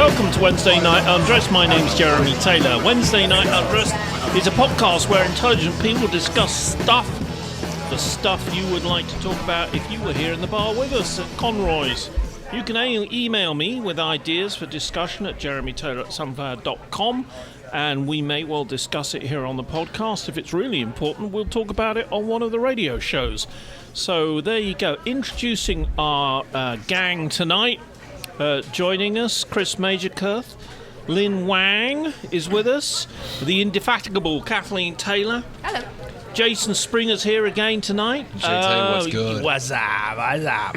welcome to Wednesday Night Undressed. My name's Jeremy Taylor. Wednesday Night Undressed is a podcast where intelligent people discuss the stuff you would like to talk about if you were here in the bar with us at Conroy's. You can email me with ideas for discussion at jeremytaylor@sunfire.com, and we may well discuss it here on the podcast. If it's really important, we'll talk about it on one of the radio shows. So there you go. Introducing our gang tonight. Joining us, Chris Magerkurth. Lin Wang is with us. The indefatigable Kathleen Taylor. Hello. Jason Springer's here again tonight. JT, what's good? What's up?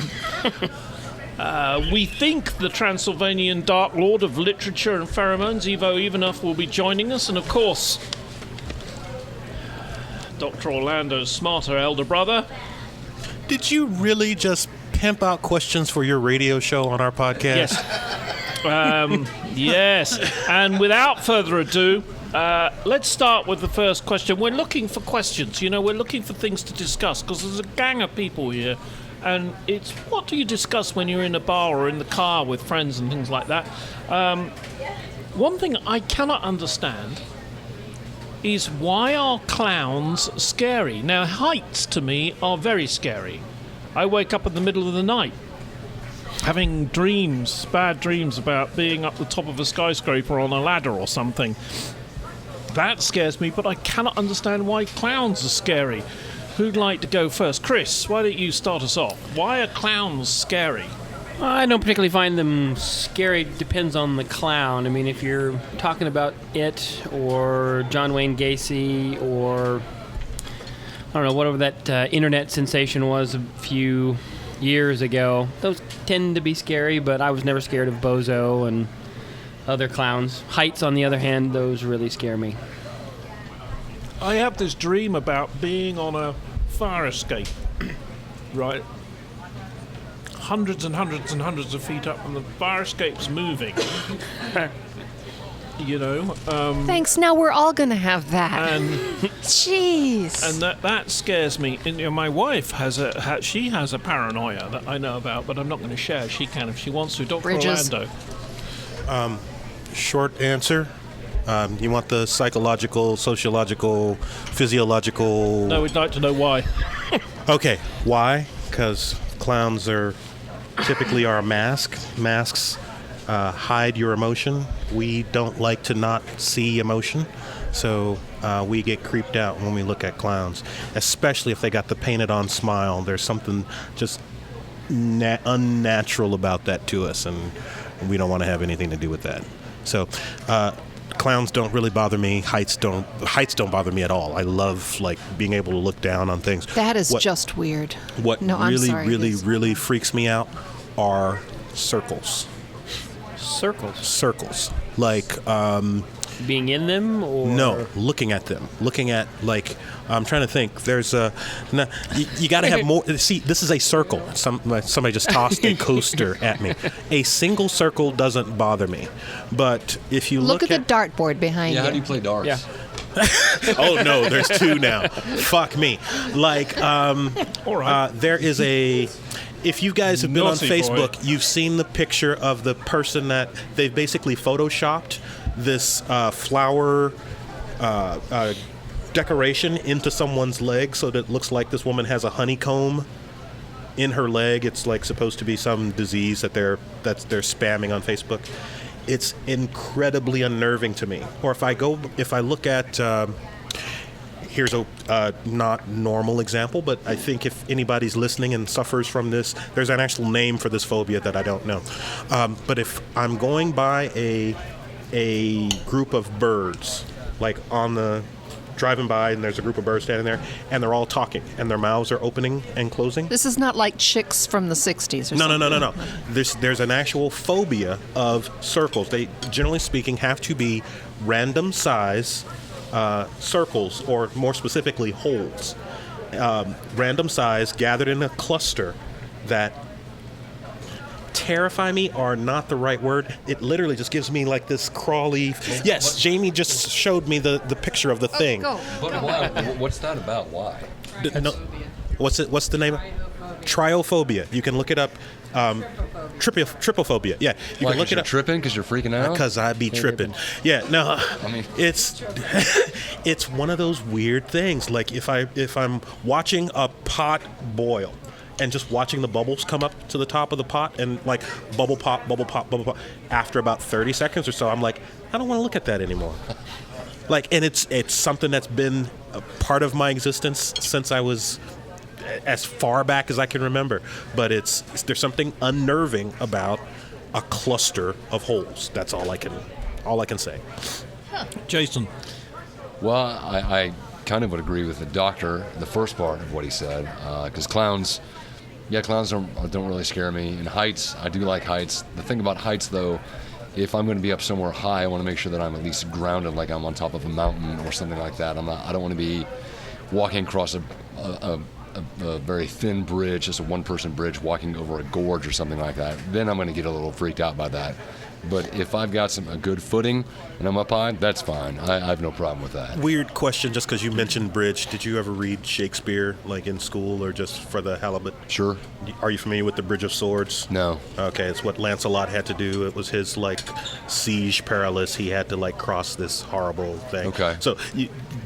We think the Transylvanian Dark Lord of Literature and Pheromones, Ivo Ivanov, will be joining us. And of course, Dr. Orlando's smarter elder brother. Did you really just pimp out questions for your radio show on our podcast? Yes. Yes. And without further ado, let's start with the first question. We're looking for questions. We're looking for things to discuss because there's a gang of people here. And it's what do you discuss when you're in a bar or in the car with friends and things like that? One thing I cannot understand is why are clowns scary? Now, heights to me are very scary. I wake up in the middle of the night having bad dreams about being up the top of a skyscraper on a ladder or something. That scares me, but I cannot understand why clowns are scary. Who'd like to go first? Chris, why don't you start us off? Why are clowns scary? I don't particularly find them scary. Depends on the clown. I mean, if you're talking about It or John Wayne Gacy or, I don't know, whatever that internet sensation was a few years ago, those tend to be scary, but I was never scared of Bozo and other clowns. Heights, on the other hand, those really scare me. I have this dream about being on a fire escape, right? Hundreds and hundreds and hundreds of feet up, and the fire escape's moving. Thanks. Now we're all gonna have that. And jeez. And that scares me. And, my wife has a paranoia that I know about, but I'm not going to share. She can if she wants to. Dr. Bridges. Orlando. Short answer. You want the psychological, sociological, physiological... No, we'd like to know why. Okay, why? Because clowns are typically our mask. Masks hide your emotion. We don't like to not see emotion, so we get creeped out when we look at clowns, especially if they got the painted-on smile. There's something just unnatural about that to us, and we don't want to have anything to do with that. So... clowns don't really bother me. Heights don't bother me at all. I love being able to look down on things. That is just weird. What I'm sorry, really freaks me out are circles. Circles? Being in them, or no, looking at them. Looking at I'm trying to think. There's you got to have more. See, this is a circle. Somebody just tossed a coaster at me. A single circle doesn't bother me, but if you look at the dartboard behind you. Yeah, how do you play darts? Yeah. Oh no, there's two now. Fuck me. All right. There is a. If you guys have been on Naughty Facebook, boy. you've seen the picture of the person that they've basically photoshopped this flower decoration into someone's leg so that it looks like this woman has a honeycomb in her leg. It's supposed to be some disease that they're spamming on Facebook. It's incredibly unnerving to me. Or if I look at here's a not normal example, but I think if anybody's listening and suffers from this, there's an actual name for this phobia that I don't know. But if I'm going by a group of birds, driving by and there's a group of birds standing there and they're all talking and their mouths are opening and closing. This is not like chicks from the 60s or something. No. There's an actual phobia of circles. They, generally speaking, have to be random size circles, or more specifically holes. Random size gathered in a cluster that terrify me are not the right word. It literally just gives me this crawly... Yes, Jamie just showed me the picture of the thing. Go. But why? What's that about? Why? No, what's the name? Triophobia. You can look it up. Trypophobia. Yeah, you Why, can look 'cause it you're up. tripping because you're freaking out. Because I be tripping. Yeah, no, I mean, it's it's one of those weird things. Like if I'm watching a pot boil and just watching the bubbles come up to the top of the pot and like bubble pop, bubble pop, bubble pop. After about 30 seconds or so, I'm like, I don't want to look at that anymore. Like, and it's something that's been a part of my existence since I was as far back as I can remember. But there's something unnerving about a cluster of holes. That's all I can say. Jason. well, I kind of would agree with the doctor, the first part of what he said, because clowns don't really scare me. And heights, I do like heights. The thing about heights, though, if I'm going to be up somewhere high, I want to make sure that I'm at least grounded, like I'm on top of a mountain or something like that. I don't want to be walking across a very thin bridge, just a one-person bridge, walking over a gorge or something like that. Then I'm going to get a little freaked out by that. But if I've got a good footing and I'm up high, that's fine. I have no problem with that. Weird question, just because you mentioned bridge. Did you ever read Shakespeare, like in school or just for the halibut? Sure. Are you familiar with the Bridge of Swords? No. Okay, it's what Lancelot had to do. It was his like siege perilous. He had to like cross this horrible thing. Okay. So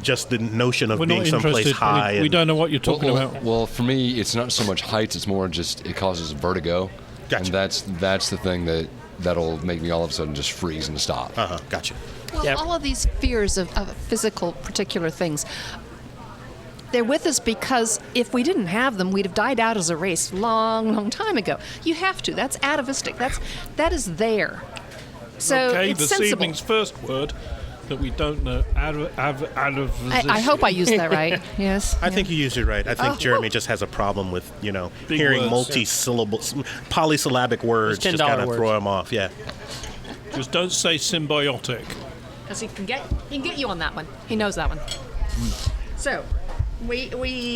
just the notion of We're being not someplace interested. high. We don't know what you're talking about. Well, for me, it's not so much heights. It's more just it causes vertigo. Gotcha. And that's the thing that'll make me all of a sudden just freeze and stop. Gotcha. Well, Yep. all of these fears of physical particular things, they're with us because if we didn't have them, we'd have died out as a race long time ago. You have to. That's atavistic. That is there. So Okay, it's this sensible. evening's first word that we don't know. Out of I hope I used that right. Yes. I think you used it right. I think Oh. Jeremy just has a problem with, Big hearing words, multi-syllables, polysyllabic words Those just kind $10 of words. throw him off. Yeah. Just don't say symbiotic. Because he can get you on that one. He knows that one. So,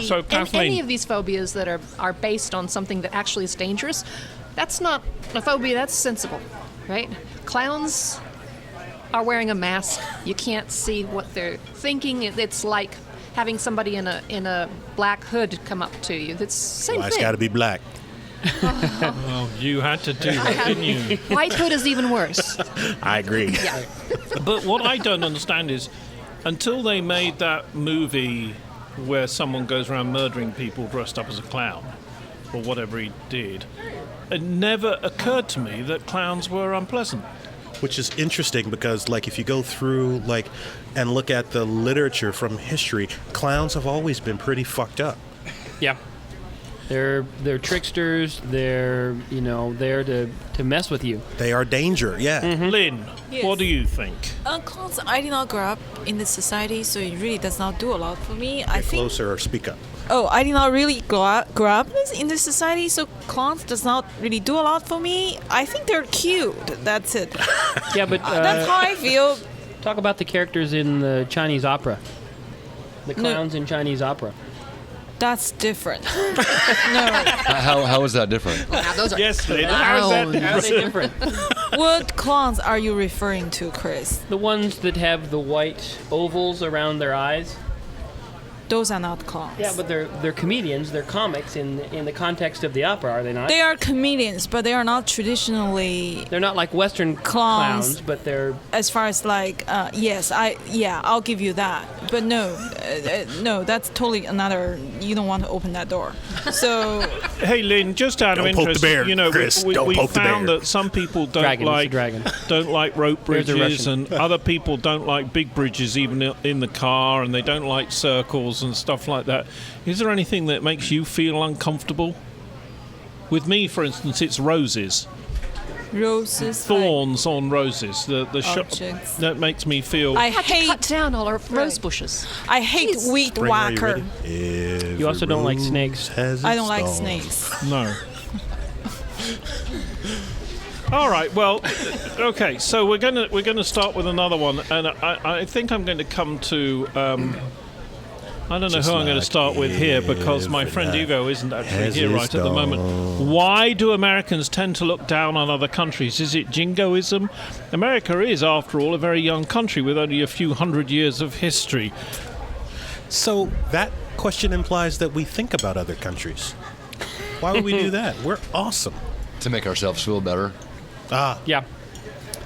So, Kathleen. any of these phobias that are based on something that actually is dangerous, that's not a phobia. That's sensible, right? Clowns are wearing a mask. You can't see what they're thinking. It's like having somebody in a black hood come up to you. That's the same Well, it's thing. got to be black. Well, you had to do that, didn't you? White hood is even worse. I agree. Yeah. But what I don't understand is, until they made that movie where someone goes around murdering people dressed up as a clown, or whatever he did, it never occurred to me that clowns were unpleasant. Which is interesting because, like, if you go through, like, and look at the literature from history, clowns have always been pretty fucked up. Yeah. They're tricksters. They're there to mess with you. They are danger, yeah. Lynn, Yes. what do you think? Clowns, I did not grow up in this society, so it really does not do a lot for me. I think. Closer or speak up. Oh, I did not really grow up in this society, so clowns does not really do a lot for me. I think they're cute. That's it. Yeah, but That's how I feel. talk about the characters in the Chinese opera. The clowns in Chinese opera. That's different. No, How is that different? Now those are Yes, Lynn, how's that? How are they different? what clowns are you referring to, Chris? The ones that have the white ovals around their eyes. Those are not clowns. Yeah, but they're comedians. They're comics in the context of the opera, are they not? They are comedians, but they are not traditionally. They're not like Western clowns, but they're As far as like, yes, I'll give you that. But no, that's totally another. You don't want to open that door. So Hey, Lynn, just out Don't of poke the interest, bear, Chris. we Don't poke the found bear. that some people don't Dragon, it's a like dragon. don't like rope There's a bridges, Russian. and other people don't like big bridges, even in the car, and they don't like circles and stuff like that. Is there anything that makes you feel uncomfortable? With me, for instance, it's roses, roses. thorns on roses. The Objects. that makes me feel. I cut hate. down all our rose bushes. I hate Jeez. weed Spring, are you whacker. ready? You also don't like Every snakes. rose has I its don't like thorn. snakes. No. All right. Well, okay. So we're gonna start with another one, and I think I'm going to come to. I don't know Just who I'm going to like start with here because my every friend night Hugo isn't actually has here its right at the moment. dawn. Why do Americans tend to look down on other countries? Is it jingoism? America is, after all, a very young country with only a few hundred years of history. So that question implies that we think about other countries. Why would we do that? We're awesome. To make ourselves feel better. Yeah.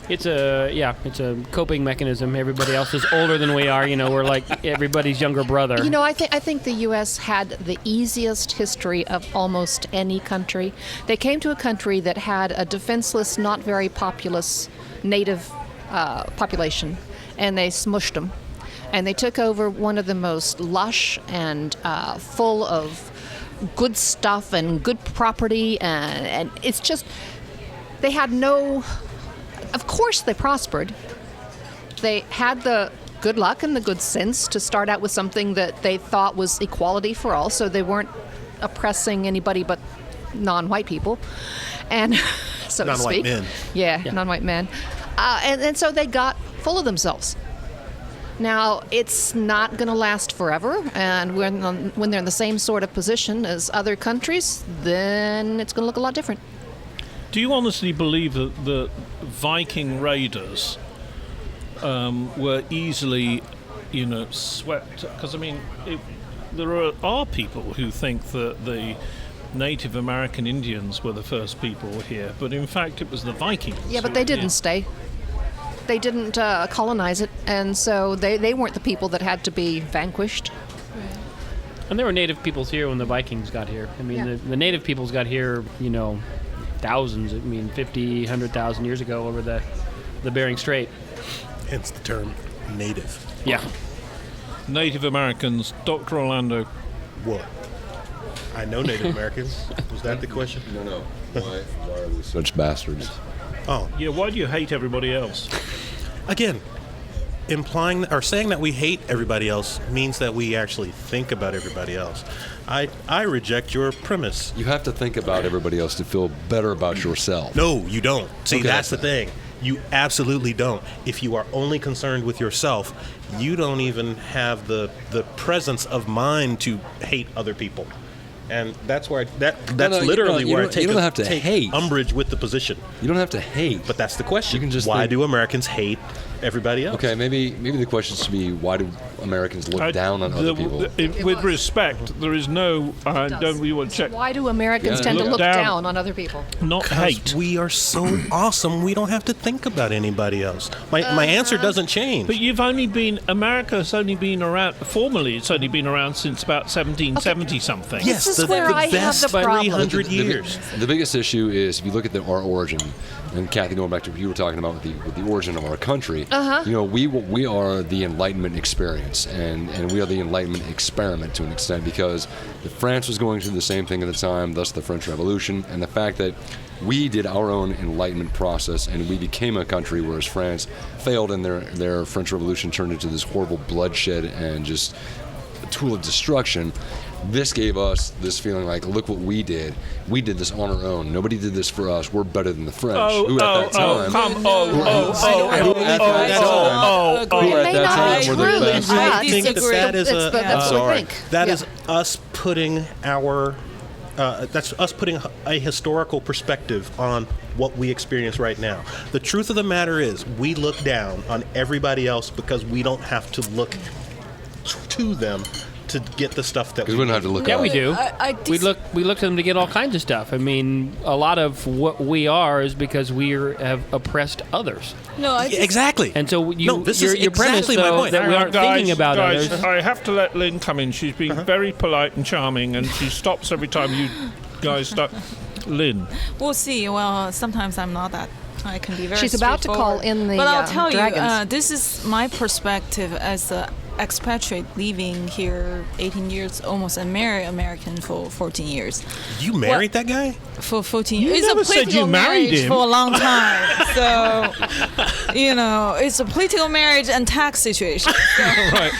It's a coping mechanism. Everybody else is older than we are. We're like everybody's younger brother. I think the U.S. had the easiest history of almost any country. They came to a country that had a defenseless, not very populous native population, and they smushed them. And they took over one of the most lush and full of good stuff and good property, and it's just they had no. Of course, they prospered. They had the good luck and the good sense to start out with something that they thought was equality for all, so they weren't oppressing anybody but non-white people, and so to Non-white speak. men. Yeah, non-white men, and so they got full of themselves. Now, it's not going to last forever, and when they're in the same sort of position as other countries, then it's going to look a lot different. Do you honestly believe that the Viking raiders were easily, swept? Because there are people who think that the Native American Indians were the first people here, but in fact it was the Vikings. Yeah, but who they were didn't here. stay. They didn't colonize it, and so they weren't the people that had to be vanquished. And there were native peoples here when the Vikings got here. Yeah. The native peoples got here, thousands, 50, 100,000 years ago over the Bering Strait. Hence the term native. Yeah. Native Americans, Dr. Orlando. What? I know Native Americans. Was that the question? No. Why are we such bastards? Oh, Yeah, why do you hate everybody else? again, implying or saying that we hate everybody else means that we actually think about everybody else. I reject your premise. You have to think about everybody else to feel better about yourself. No, you don't. See, Okay. that's the thing. You absolutely don't. If you are only concerned with yourself, you don't even have the presence of mind to hate other people. And that's where that's no, literally you where I don't- take, you don't have to take hate. umbrage with the position. You don't have to hate. But that's the question. You can just why think- do Americans hate everybody else? Okay, maybe the question should be, why do Americans look down on other people? With respect, there is no. Don't we want to check? Why do Americans Yeah. tend to Look look down. down on other people? Not Because hate. we are so awesome, we don't have to think about anybody else. My answer doesn't change. But America's only been around, formally, it's only been around since about 1770 something. yes, This is where I have best the problem. 300 years. The biggest issue is if you look at our origin, and Kathy, going back to what you were talking about with the origin of our country, we are the Enlightenment experience, and we are the Enlightenment experiment to an extent, because France was going through the same thing at the time, thus the French Revolution, and the fact that we did our own Enlightenment process and we became a country, whereas France failed and their French Revolution turned into this horrible bloodshed and just a tool of destruction. This gave us this feeling like, look what we did. We did this on our own. Nobody did this for us. We're better than the French, who at that time... It may not be were the true, best. but I think disagree. that is that's what we think. That is us putting that's us putting a historical perspective on what we experience right now. The truth of the matter is, we look down on everybody else because we don't have to look to them to get the stuff that Because we don't have to look Yeah, up. we do. I we look to them to get all kinds of stuff. I mean, a lot of what we are is because we have oppressed others. No, I just, Exactly. And so this is your premise, exactly my though, point. that we aren't thinking about guys, others. I have to let Lynn come in. She's been very polite and charming, and she stops every time you guys start. Lynn. we'll see. Well, sometimes I'm not that. I can be very. She's about to call straightforward. in the, But I'll tell dragons. you, this is my perspective as a expatriate living here 18 years, almost a married American for 14 years. You married that guy? For 14 You years. It's never a said you political married marriage him. for a long time. So, it's a political marriage and tax situation. Right.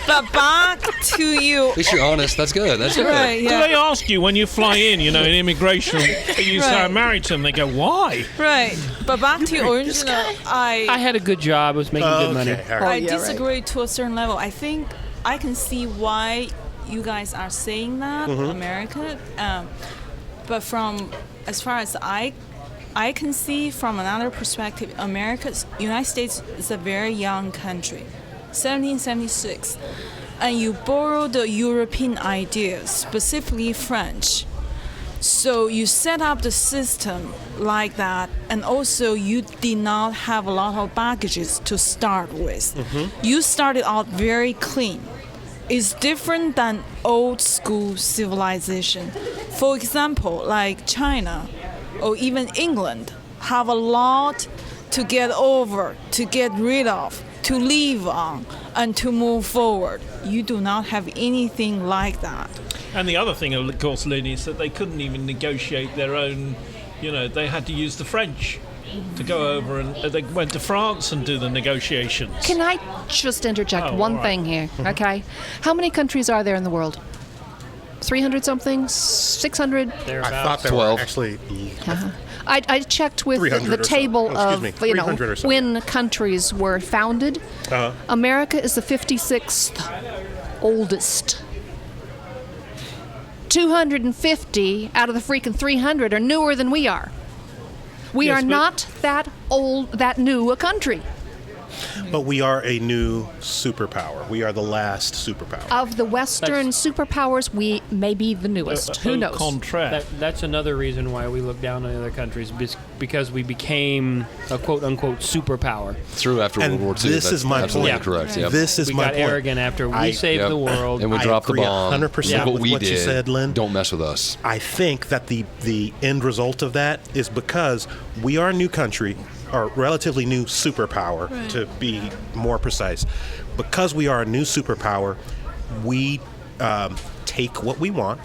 But back to you. At least you're honest. That's good. That's good. Right, Do they yeah. ask you when you fly in, in immigration, you say I'm married to them, they go, why? Right. But back to your original, I had a good job. I was making good money. Okay, all I right. yeah, right. disagree to a certain level. I think I can see why you guys are saying that, America. But from as far as I can see from another perspective, United States is a very young country, 1776, and you borrow the European ideas, specifically French. So you set up the system like that, and also you did not have a lot of baggages to start with. You started out very clean. It's different than old school civilization. For example, like China or even England have a lot to get over, to get rid of, to live on, and to move forward. You do not have anything like that. And the other thing, of course, Lin, is that they couldn't even negotiate their own, they had to use the French to go over, and they went to France and do the negotiations. Can I just interject one all right. thing here? Okay. How many countries are there in the world? 300 something? 600? I thought there 12. were actually I checked with 300 the or so. table Oh, excuse me, of 300 or so. when countries were founded. America is the 56th oldest. 250 out of the freaking 300 are newer than we are. We Yes, are but- not that old, that new a country. But we are a new superpower. We are the last superpower. Of the Western superpowers, we may be the newest. Who Au knows? contraire. That's another reason why we look down on other countries, because we became a quote-unquote superpower. Through after And World War II. this that's is my absolutely point. correct. Yep. This is We my got point. arrogant after we I- saved Yep. the world. And we I dropped the agree bomb. 100% Look with we what you did. said, Lin. Don't mess with us. I think that the end result of that is because we are a new country, or relatively new superpower, to be more precise. Because we are a new superpower, we take what we want.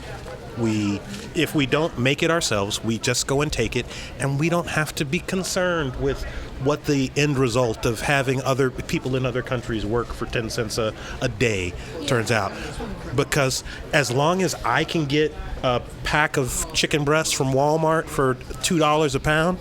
If we don't make it ourselves, we just go and take it, and we don't have to be concerned with what the end result of having other people in other countries work for 10 cents a day turns out. Because as long as I can get a pack of chicken breasts from Walmart for $2 a pound,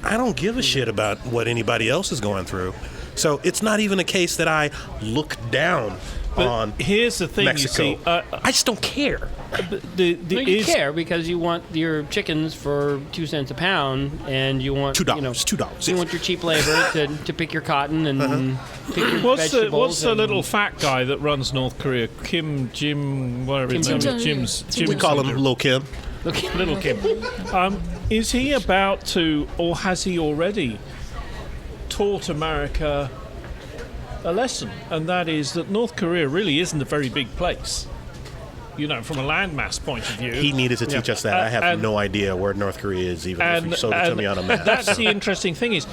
I don't give a shit about what anybody else is going through. So it's not even a case that I look down on Here's the thing, Mexico. you see. I just don't care. Well, you care because you want your chickens for 2 cents a pound, and you want $2. You want your cheap labor to pick your cotton and pick your What's vegetables. the and- little fat guy that runs North Korea? whatever his name is. Jim. We call him Lil Kim. Little Kim. Is he about to, or has he already taught America a lesson? And that is that North Korea really isn't a very big place. From a landmass point of view. He needed to teach us that. I have and- no idea where North Korea is, even if you showed it to me on a map. That's so. the interesting thing is,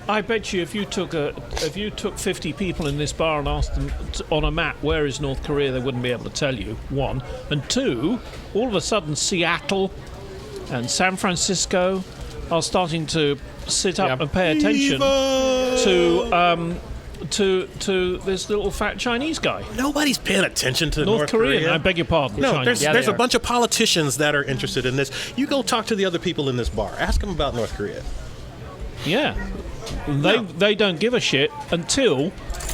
I bet you if you took 50 people in this bar and asked them on a map where is North Korea, they wouldn't be able to tell you. One, and two, all of a sudden Seattle and San Francisco are starting to sit up and pay attention to this little fat Chinese guy. Nobody's paying attention to North North Korean, Korea. I beg your pardon. No, Chinese. there's they a are. bunch of politicians that are interested in this. You go talk to the other people in this bar. Ask them about North Korea. Yeah. They don't give a shit until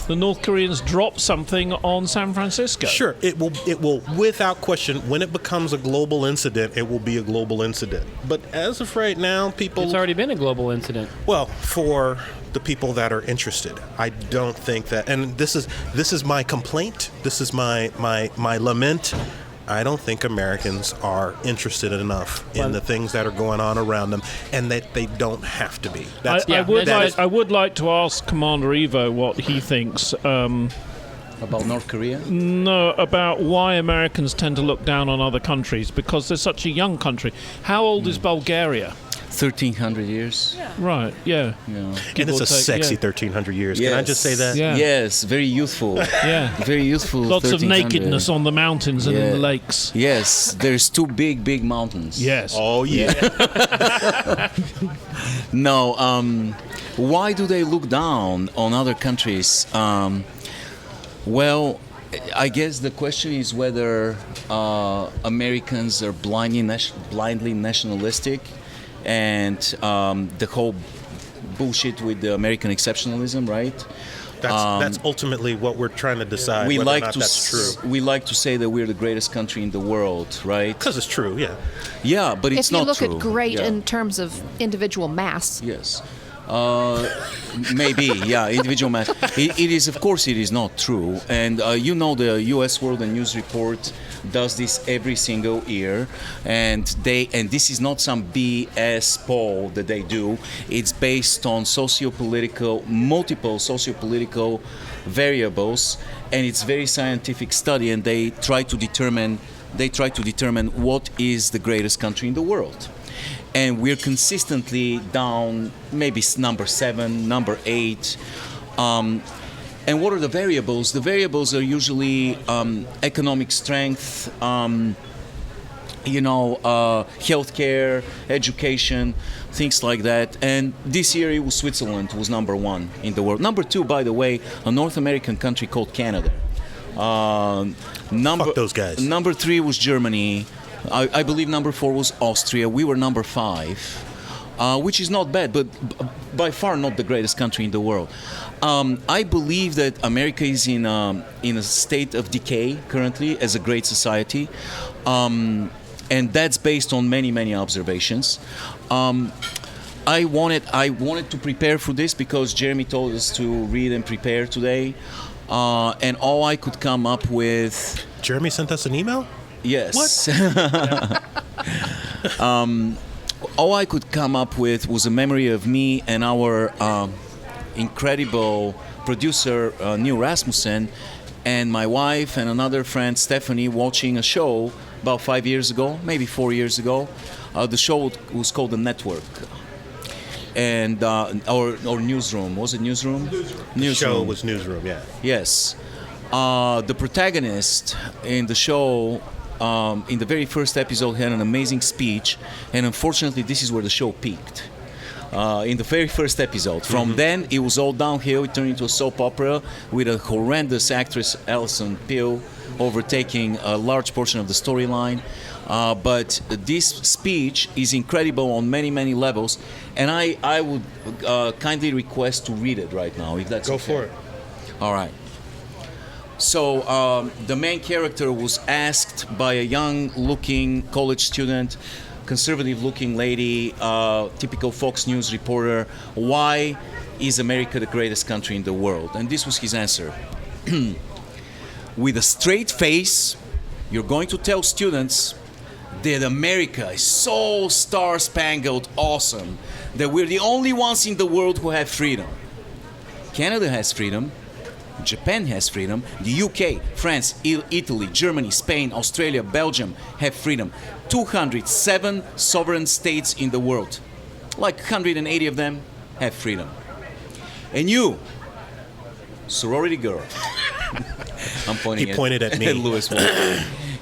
the North Koreans drop something on San Francisco. Sure, it will without question, when it becomes a global incident, it will be a global incident. But as of right now, people It's already been a global incident. well, for the people that are interested, I don't think that, and this is my complaint, this is my lament. I don't think Americans are interested enough in the things that are going on around them, and that they don't have to be. I would like to ask Commander Evo what he thinks About North Korea? about why Americans tend to look down on other countries, because they're such a young country. How old is Bulgaria? 1,300 years. Right, yeah. Yeah. And it's a sexy yeah. 1,300 years. Can I just say that? Yeah. Yes, very youthful. Yeah. Very youthful. Lots of 1,300. nakedness on the mountains and in Yeah. the lakes. Yes, there's two big mountains. Yes. Oh, yeah. No, why do they look down on other countries? Well, I guess the question is whether Americans are blindly nationalistic, and the whole bullshit with the American exceptionalism, right? That's ultimately what we're trying to decide We whether or like not to that's true. we like to say that we're the greatest country in the world, right? Because it's true, yeah. Yeah, but it's If you not look true. at great Yeah. in terms of individual mass, Yes. Maybe, yeah, individual math. It is, of course, it is not true. And the U.S. World and News Report does this every single year, and this is not some BS poll that they do. It's based on multiple socio-political variables, and it's very scientific study. And they try to determine what is the greatest country in the world. And we're consistently down, maybe number 7, number 8. And what are the variables? The variables are usually economic strength, healthcare, education, things like that. And this year it was Switzerland was number 1 in the world. Number 2, by the way, a North American country called Canada. Fuck those guys. Number 3 was Germany. I believe number 4 was Austria. We were number 5, which is not bad, but by far not the greatest country in the world. I believe that America is in a state of decay currently as a great society, and that's based on many observations. I wanted to prepare for this because Jeremy told us to read and prepare today, and all I could come up with. Jeremy sent us an email? Yes. What? All I could come up with was a memory of me and our incredible producer, Neil Rasmussen, and my wife and another friend, Stephanie, watching a show about 5 years ago, maybe 4 years ago. The show was called The Network. And or Newsroom. Was it Newsroom? The show was Newsroom, yeah. Yes. The protagonist in the show, in the very first episode, had an amazing speech, and unfortunately, this is where the show peaked. In the very first episode. From then, it was all downhill. It turned into a soap opera with a horrendous actress, Alison Pill, overtaking a large portion of the storyline. But this speech is incredible on many levels, and I would kindly request to read it right now, if that's Go okay. for it. All right. So the main character was asked by a young-looking college student, conservative-looking lady, typical Fox News reporter, why is America the greatest country in the world? And this was his answer. With a straight face, you're going to tell students that America is so star-spangled awesome that we're the only ones in the world who have freedom. Canada has freedom. Japan has freedom. The UK, France, Italy, Germany, Spain, Australia, Belgium have freedom. 207 sovereign states in the world. Like 180 of them have freedom. And you, sorority girl. I'm pointing He pointed at me. Lewis Wall.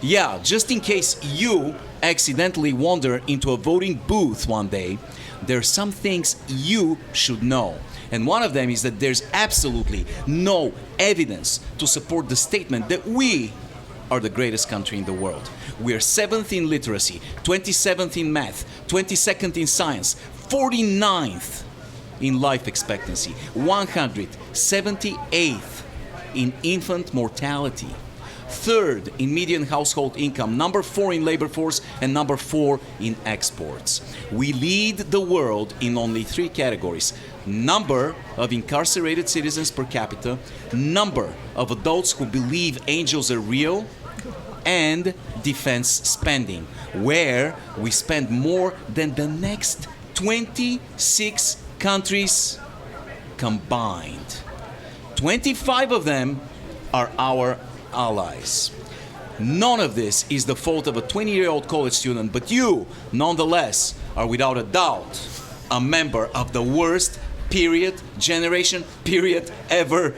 Yeah, just in case you accidentally wander into a voting booth one day, there are some things you should know. And one of them is that there's absolutely no evidence to support the statement that we are the greatest country in the world. We are 7th in literacy, 27th in math, 22nd in science, 49th in life expectancy, 178th in infant mortality, 3rd in median household income, number 4 in labor force, and number 4 in exports. We lead the world in only 3 categories: number of incarcerated citizens per capita, number of adults who believe angels are real, and defense spending, where we spend more than the next 26 countries combined. 25 of them are our allies. None of this is the fault of a 20-year-old college student, but you, nonetheless, are without a doubt a member of the worst generation, ever,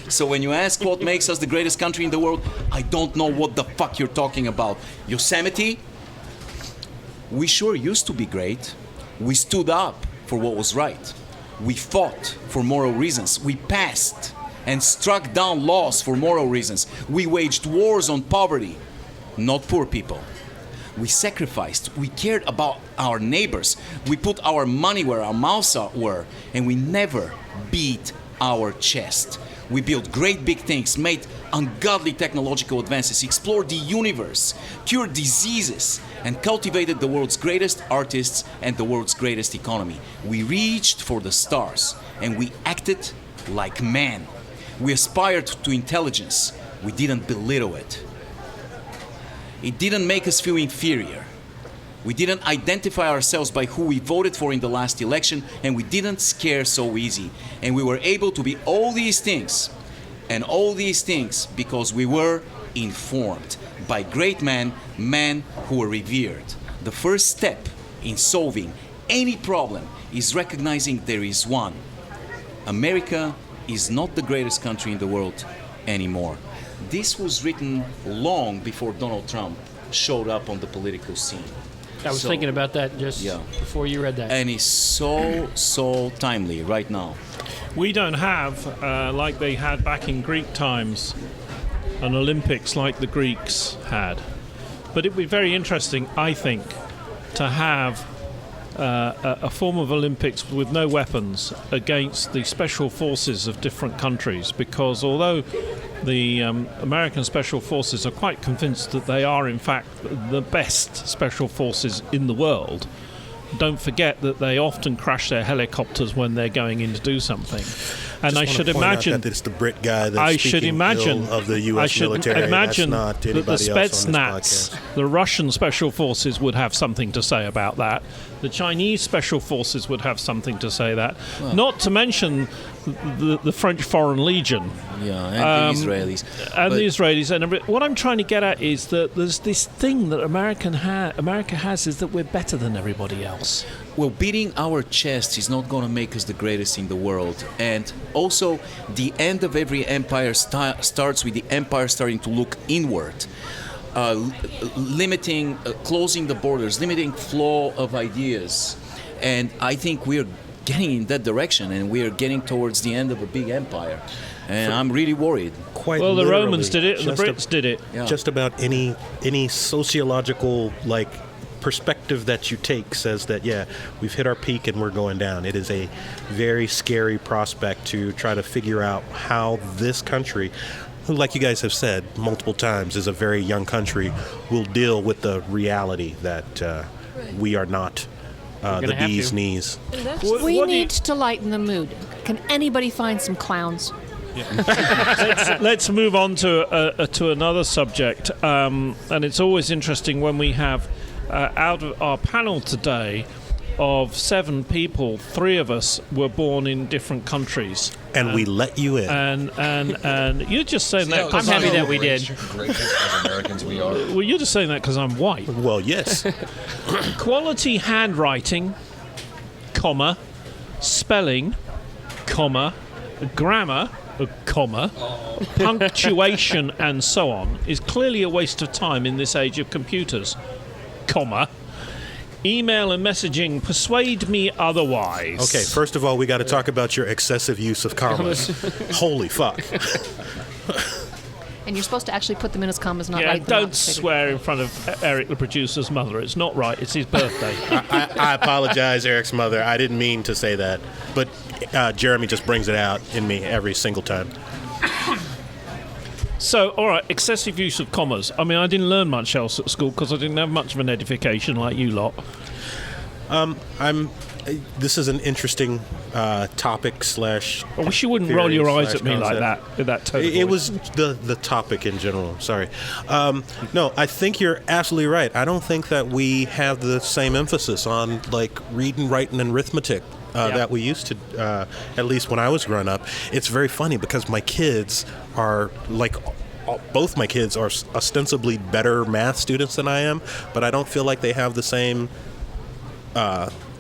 So when you ask what makes us the greatest country in the world, I don't know what the fuck you're talking about. Yosemite? We sure used to be great. We stood up for what was right. We fought for moral reasons. We passed and struck down laws for moral reasons. We waged wars on poverty, not poor people. We sacrificed. We cared about our neighbors. We put our money where our mouths were, and we never beat our chest. We built great big things, made ungodly technological advances, explored the universe, cured diseases, and cultivated the world's greatest artists and the world's greatest economy. We reached for the stars and we acted like men. We aspired to intelligence. We didn't belittle it. It didn't make us feel inferior. We didn't identify ourselves by who we voted for in the last election, and we didn't scare so easy. And we were able to be all these things, and all these things because we were informed by great men, men who were revered. The first step in solving any problem is recognizing there is one. America is not the greatest country in the world anymore. This was written long before Donald Trump showed up on the political scene. I was thinking about that just before you read that. And it's so timely right now. We don't have, like they had back in Greek times, an Olympics like the Greeks had. But it would be very interesting, I think, to have a form of Olympics with no weapons against the special forces of different countries, because although the American special forces are quite convinced that they are in fact the best special forces in the world, don't forget that they often crash their helicopters when they're going in to do something. And I should imagine that it's the Brit guy that's I should imagine ill of the U.S. military. Imagine that's not that the anybody else on this Spetsnaz, podcast. the Russian special forces, would have something to say about that. The Chinese special forces would have something to say that. Not to mention the French Foreign Legion. Yeah, and the Israelis. And the Israelis. And what I'm trying to get at is that there's this thing that America has, is that we're better than everybody else. Well, beating our chests is not going to make us the greatest in the world. And also, the end of every empire starts with the empire starting to look inward. Limiting, closing the borders, limiting flow of ideas. And I think we're getting in that direction, and we're getting towards the end of a big empire. And I'm really worried. Quite Well, the literally, Romans did it, and the just Brits did it. Yeah. Just about any sociological perspective that you take says that we've hit our peak and we're going down. It is a very scary prospect to try to figure out how this country, who, like you guys have said multiple times, is a very young country, will deal with the reality that we are not the bee's knees. We need to lighten the mood. Can anybody find some clowns? Let's move on to another subject, and it's always interesting when we have out of our panel today of 7 people, 3 of us were born in different countries, and we let you in. And you're just saying that because I'm happy that we did. Gracious as Americans we are. Well, you're just saying that because I'm white. Well, yes. Quality handwriting, comma, spelling, comma, grammar, comma, punctuation, and so on is clearly a waste of time in this age of computers, comma. Email and messaging persuade me otherwise. Okay, first of all, we got to talk about your excessive use of commas. Holy fuck. And you're supposed to actually put them in as commas, not Yeah, write them out. don't swear in front of Eric, the producer's mother. It's not right. It's his birthday. I apologize, Eric's mother. I didn't mean to say that. But Jeremy just brings it out in me every single time. So, all right, excessive use of commas. I mean, I didn't learn much else at school because I didn't have much of an edification like you lot. This is an interesting topic slash. I wish you wouldn't theory roll your eyes slash at me like that concept. with that tone. It was the topic in general. Sorry. No, I think you're absolutely right. I don't think that we have the same emphasis on reading, writing, and arithmetic that we used to. At least when I was growing up, it's very funny because my kids are both my kids are ostensibly better math students than I am, but I don't feel like they have the same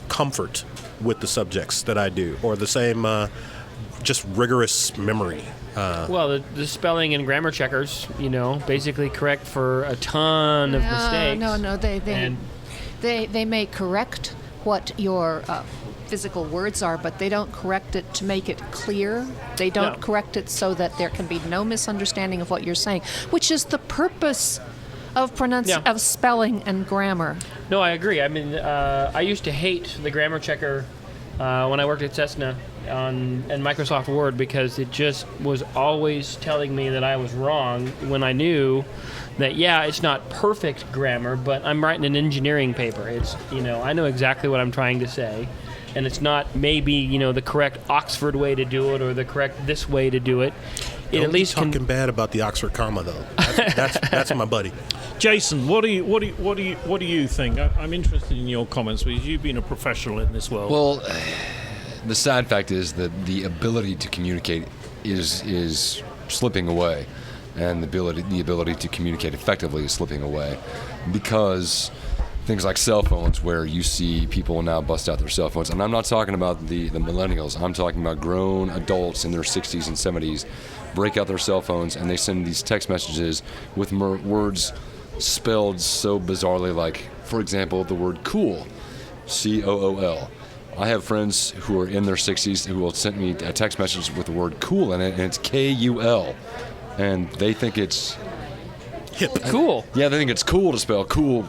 comfort with the subjects that I do, or the same just rigorous memory. Well, the spelling and grammar checkers, basically correct for a ton of mistakes. No, they may correct what your physical words are, but they don't correct it to make it clear. They don't correct it so that there can be no misunderstanding of what you're saying, which is the purpose of of spelling and grammar. No, I agree. I mean, I used to hate the grammar checker when I worked at Cessna in Microsoft Word because it just was always telling me that I was wrong when I knew that, yeah, it's not perfect grammar, but I'm writing an engineering paper. It's, I know exactly what I'm trying to say. And it's not maybe, the correct Oxford way to do it or the correct this way to do it. It Don't at least be talking bad about the Oxford comma, though. That's my buddy. Jason, what do you think? I'm interested in your comments because you've been a professional in this world. Well, the sad fact is that the ability to communicate is slipping away, and the ability to communicate effectively is slipping away because things like cell phones, where you see people now bust out their cell phones, and I'm not talking about the millennials. I'm talking about grown adults in their 60s and 70s break out their cell phones and they send these text messages with words spelled so bizarrely, like, for example, the word cool, COOL. I have friends who are in their 60s who will send me a text message with the word cool in it, and it's KUL, and they think it's Hip. cool. Yeah, they think it's cool to spell cool.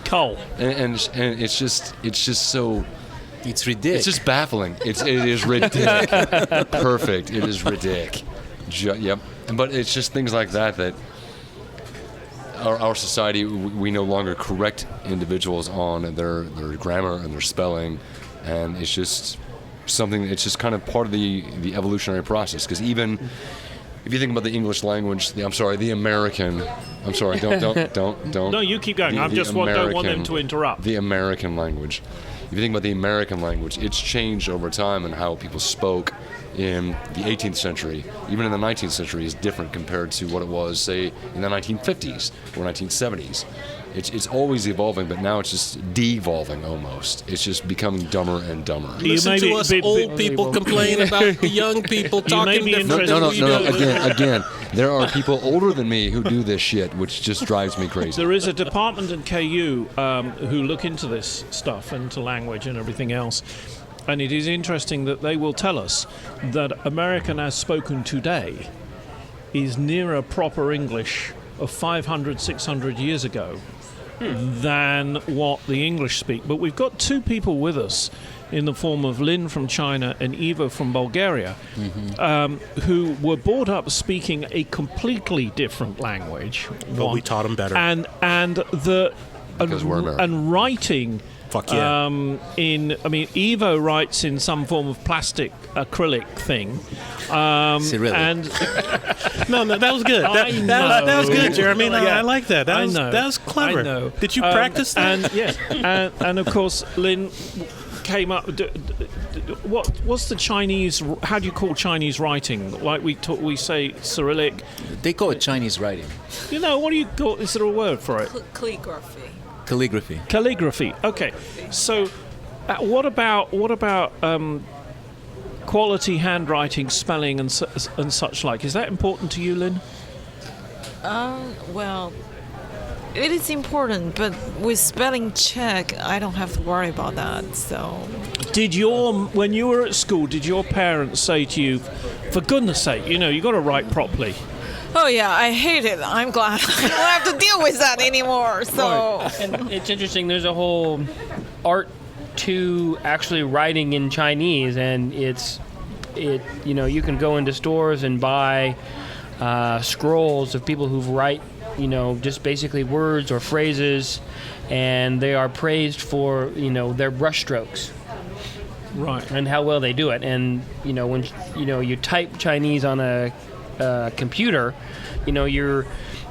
Cole. And it's just so. It's ridiculous. It's just baffling. It is ridiculous. Perfect. It is ridiculous. Yep. But it's just things like that our society, we no longer correct individuals on their grammar and their spelling, and it's just something. It's just kind of part of the evolutionary process. Because even if you think about the English language, the American. I'm sorry. Don't. No, you keep going. I just don't want them to interrupt. The American language. If you think about the American language, it's changed over time, and how people spoke in the 18th century, even in the 19th century, is different compared to what it was, say, in the 1950s or 1970s. It's always evolving, but now it's just devolving almost. It's just becoming dumber and dumber. Listen to us old people complain about the young people talking different than we do. Again, there are people older than me who do this shit, which just drives me crazy. There is a department in KU who look into this stuff, into language and everything else. And it is interesting that they will tell us that American as spoken today is nearer proper English of 500, 600 years ago than what the English speak. But we've got two people with us in the form of Lin from China and Ivo from Bulgaria, who were brought up speaking a completely different language. But we taught them better. And Because we're American. and writing. Fuck yeah. Ivo writes in some form of plastic acrylic thing. Cyrillic. And No, that was good. That was good, Jeremy. No, I like that. That was clever. I know. Did you practice that? And yes, and of course, Lin came up. What's the Chinese? How do you call Chinese writing? Like we say Cyrillic. They call it Chinese writing. What do you call? Is there a word for it? Calligraphy. Calligraphy. Calligraphy. Okay. So, what about quality handwriting, spelling, and such like? Is that important to you, Lin? Well, it is important, but with spelling check, I don't have to worry about that. So, when you were at school, did your parents say to you, for goodness sake, you got to write properly? oh yeah, I hate it. I'm glad I don't have to deal with that anymore. So, And it's interesting. There's a whole art to actually writing in Chinese, and you can go into stores and buy scrolls of people who write, just basically words or phrases, and they are praised for, their brushstrokes. Right. And how well they do it. And, when, you type Chinese on a computer,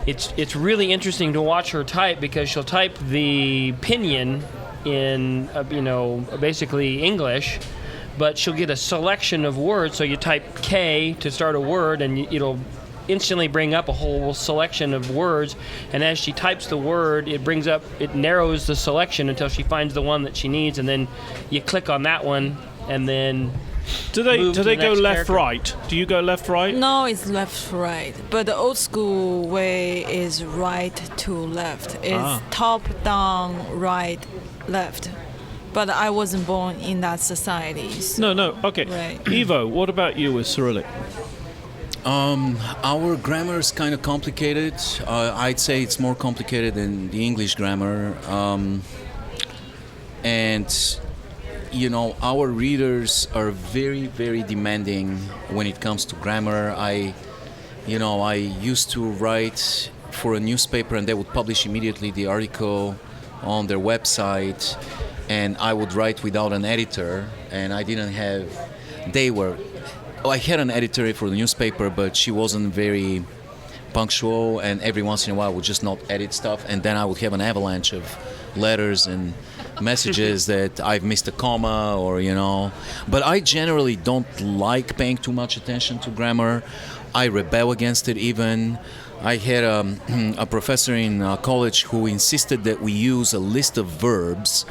it's really interesting to watch her type, because she'll type the pinyin in, basically English, but she'll get a selection of words. So you type K to start a word, and it'll instantly bring up a whole selection of words. And as she types the word, it narrows the selection until she finds the one that she needs, and then you click on that one, and then do they go left, character. right? Do you go left, right? no, it's left, right. But the old school way is right to left. It's top, down, right, left. But I wasn't born in that society. So, No. Okay. Right. Ivo, what about you with Cyrillic? Our grammar is kind of complicated. I'd say it's more complicated than the English grammar. And our readers are very, very demanding when it comes to grammar. I used to write for a newspaper, and they would publish immediately the article on their website, and I would write without an editor, and I didn't have. I had an editor for the newspaper, but she wasn't very punctual, and every once in a while I would just not edit stuff, and then I would have an avalanche of letters and messages that I've missed a comma but I generally don't like paying too much attention to grammar. I rebel against it even. I had a professor in college who insisted that we use a list of verbs.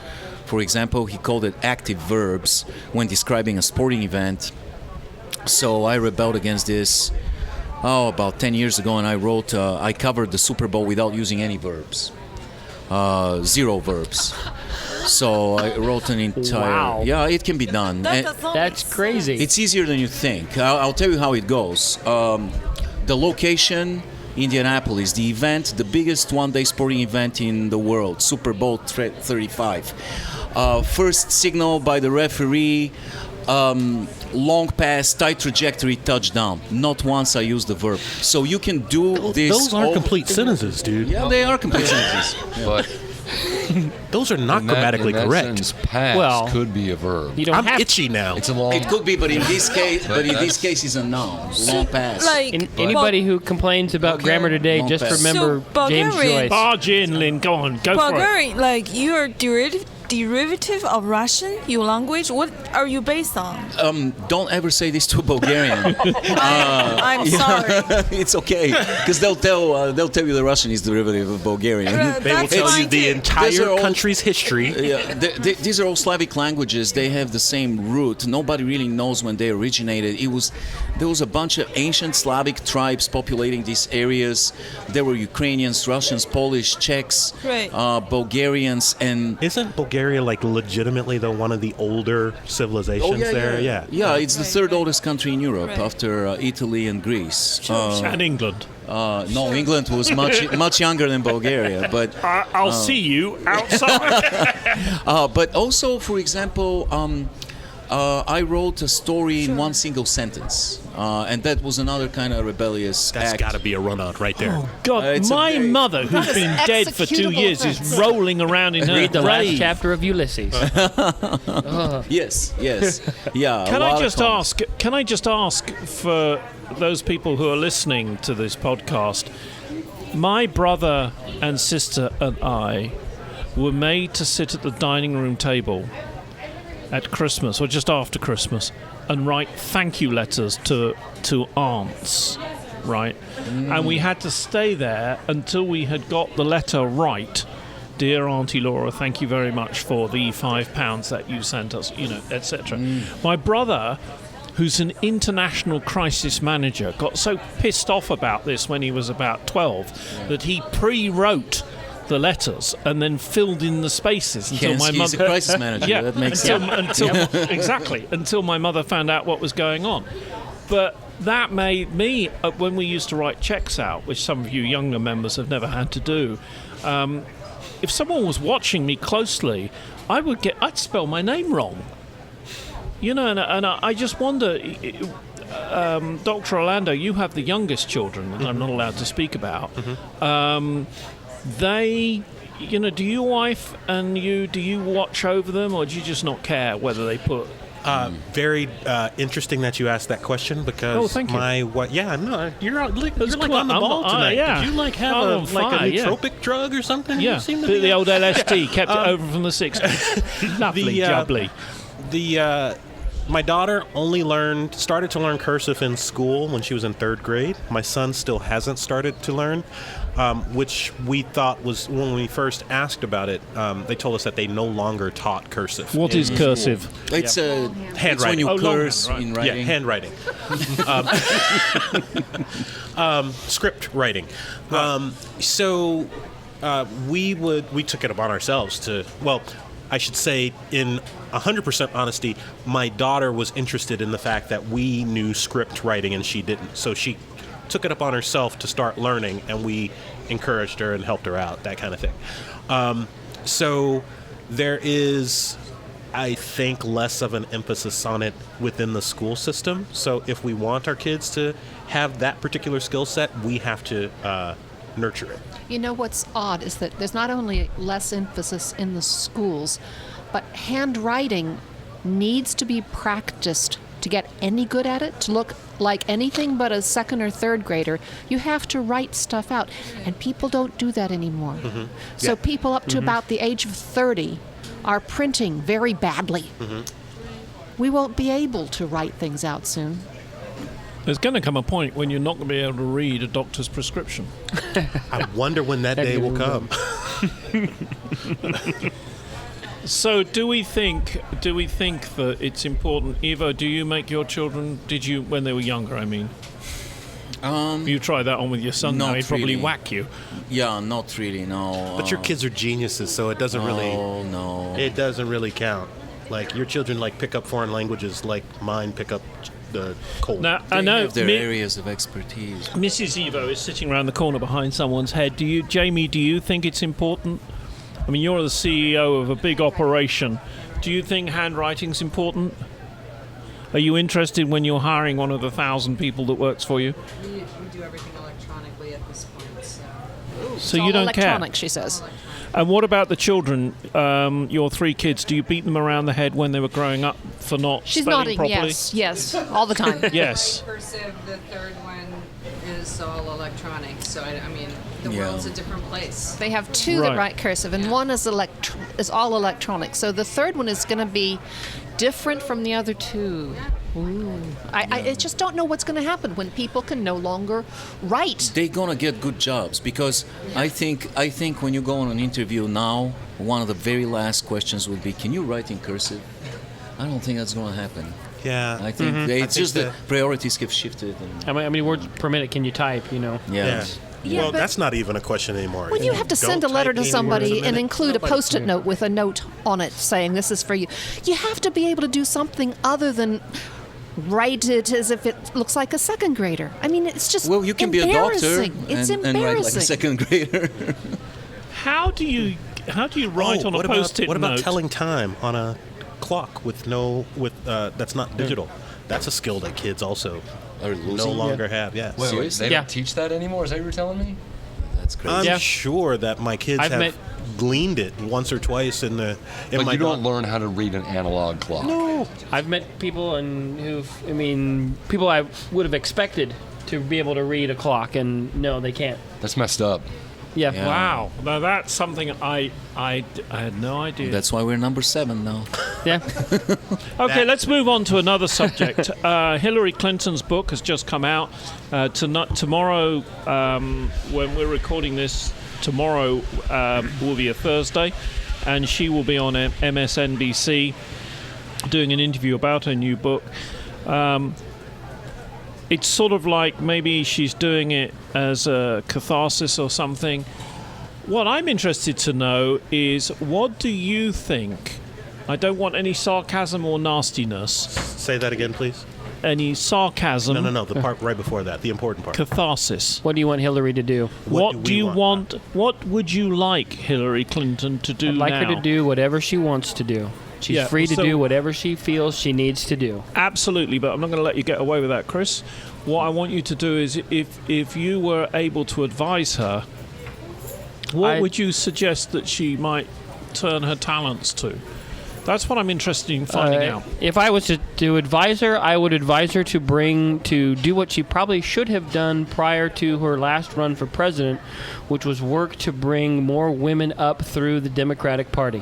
For example, he called it active verbs when describing a sporting event. So I rebelled against this about 10 years ago, and I covered the Super Bowl without using any verbs. 0 verbs. So I wrote an entire... Wow. Yeah, it can be done. That's crazy. It's easier than you think. I'll tell you how it goes. The location, Indianapolis. The event, the biggest one-day sporting event in the world, Super Bowl 35. First signal by the referee, long pass, tight trajectory, touchdown. Not once I used the verb. So you can do this... Those aren't complete sentences, dude. Yeah, they are complete sentences. But Those are not in grammatically that correct. sense, pass Well, could be a verb. You don't I'm have itchy now. It's a long. It could be, but in this case, it's a noun. Long pass. Anybody who complains about grammar today, Long just pass. remember So, James Bulgarian- Joyce. Barge in, Lin. Go on. Go for it. Bulgarian, like you're derivative of Russian, your language. What are you based on? Don't ever say this to a Bulgarian. I'm sorry. It's okay, because they'll tell you the Russian is derivative of Bulgarian. They will That's tell you fine the too. entire These are all- country's history. Yeah, these are all Slavic languages. They have the same root. Nobody really knows when they originated. There was a bunch of ancient Slavic tribes populating these areas. There were Ukrainians, Russians, Polish, Czechs, Right. Bulgarians, and Isn't Bulgaria like legitimately though one of the older civilizations there? Yeah. Yeah, it's the Right, third right. oldest country in Europe Right. after Italy and Greece. And England. No, England was much younger than Bulgaria, but I'll see you outside. but also, for example, I wrote a story in one single sentence, and that was another kind of rebellious That's act. got to be a run-on right there. God, It's a my very- mother, who's been dead for 2 years, is rolling around in her Read the last grave. chapter of Ulysses. Yes, yeah. Can a lot I of just comments. ask? Can I just ask for those people who are listening to this podcast? My brother and sister and I were made to sit at the dining room table at Christmas or just after Christmas and write thank you letters to aunts, right? And we had to stay there until we had got the letter right. Dear Auntie Laura, thank you very much for the £5 that you sent us, etc. My brother, who's an international crisis manager, got so pissed off about this when he was about 12 that he pre-wrote the letters and then filled in the spaces until Yes, my he's mother. a crisis manager. Yeah, That makes until exactly until my mother found out what was going on. But that made me, when we used to write checks out, which some of you younger members have never had to do, if someone was watching me closely, I'd spell my name wrong. And I just wonder, Dr. Orlando, you have the youngest children that I'm not allowed to speak about. They, do your wife and do you watch over them, or do you just not care whether they put... Very interesting that you asked that question because Oh, thank you. you're like cool. on the ball tonight. yeah. Did you like have I'm a on fire, yeah. nootropic drug or something? Yeah, You seem to be the old LSD, kept it over from the 60s. Lovely, jubbly. My daughter started to learn cursive in school when she was in 3rd grade. My son still hasn't started to learn, which we thought was, when we first asked about it, they told us that they no longer taught cursive. What is cursive? It's it's when Handwriting. you longhand, curse right. in Yeah, writing. handwriting. Script writing. So we took it upon ourselves to, I should say, in 100% honesty, my daughter was interested in the fact that we knew script writing and she didn't. So she took it upon herself to start learning, and we encouraged her and helped her out, that kind of thing. So there is I think less of an emphasis on it within the school system. So if we want our kids to have that particular skill set, we have to nurture it. You know what's odd is that there's not only less emphasis in the schools, but handwriting needs to be practiced to get any good at it, to look like anything but a second or third grader. You have to write stuff out, and people don't do that anymore. So people up to about the age of 30 are printing very badly. We won't be able to write things out soon. There's going to come a point when you're not going to be able to read a doctor's prescription. I wonder when that day will come. So do we think that it's important? Ivo, do you make your children, did you, when they were younger, I mean? You try that on with your son now, Not he'd probably really. whack you. Yeah, not really, no. But your kids are geniuses, so it doesn't really. Oh, no. It doesn't really count. Like your children, like pick up foreign languages, like mine pick up the cold. Now, They I know have their areas of expertise. Mrs. Evo is sitting around the corner behind someone's head. Jamie, do you think it's important? I mean, you're the CEO of a big operation. Do you think handwriting's important? Are you interested when you're hiring one of the 1,000 people that works for you? We do everything electronically at this point, so. So It's you all don't electronic, care? she says. And what about the children? Your 3 kids, do you beat them around the head when they were growing up for not She's spelling nodding properly? yes, all the time. Yes. Cursive, the third one is all electronic, so I mean, the Yeah. world's a different place. They have 2 Right. that write cursive, and one is all electronic. So the third one is going to be different from the other 2. Ooh. I just don't know what's going to happen when people can no longer write. They're gonna get good jobs because I think when you go on an interview now, one of the very last questions would be, "Can you write in cursive?" I don't think that's gonna happen. Yeah. I think it's think just the that- priorities have shifted. And, How many words per minute can you type, you know? yeah. Yeah, well, but that's not even a question anymore. when you have to send a Don't letter type to 80 words somebody a and minute. include a Nobody- post-it note with a note on it saying this is for you, you have to be able to do something other than write it as if it looks like a second grader. I mean, it's just Well, you can be a doctor embarrassing. It's and write like a embarrassing. second grader. How do you write on a what post-it What about note? telling time on a clock with that's not digital? That's a skill that kids also Are no losing? longer have. Yes. Wait, Seriously? they Yeah. don't teach that anymore? Is that what you're telling me? That's crazy. I'm Yeah. sure that my kids I've have met- gleaned it once or twice in the. In But my you don't dog- learn how to read an analog clock. No. I've met people people I would have expected to be able to read a clock, and no, they can't. That's messed up. Yeah. Yeah. Wow. Now that's something I had no idea. That's why we're number 7 now. Yeah. Okay, let's move on to another subject. Hillary Clinton's book has just come out. Tomorrow, when we're recording this, tomorrow will be a Thursday, and she will be on MSNBC doing an interview about her new book. It's sort of like maybe she's doing it as a catharsis or something. What I'm interested to know is, what do you think? I don't want any sarcasm or nastiness. Say that again, please. Any sarcasm. No. The part right before that, the important part. Catharsis. What do you want Hillary to do? What do we you want? What would you like Hillary Clinton to do I'd like now? her to do whatever she wants to do. She's Yeah, free to so- do whatever she feels she needs to do. Absolutely, but I'm not going to let you get away with that, Chris. What I want you to do is, if you were able to advise her, what would you suggest that she might turn her talents to? That's what I'm interested in finding out. If I was to advise her, I would advise her to do what she probably should have done prior to her last run for president, which was work to bring more women up through the Democratic Party.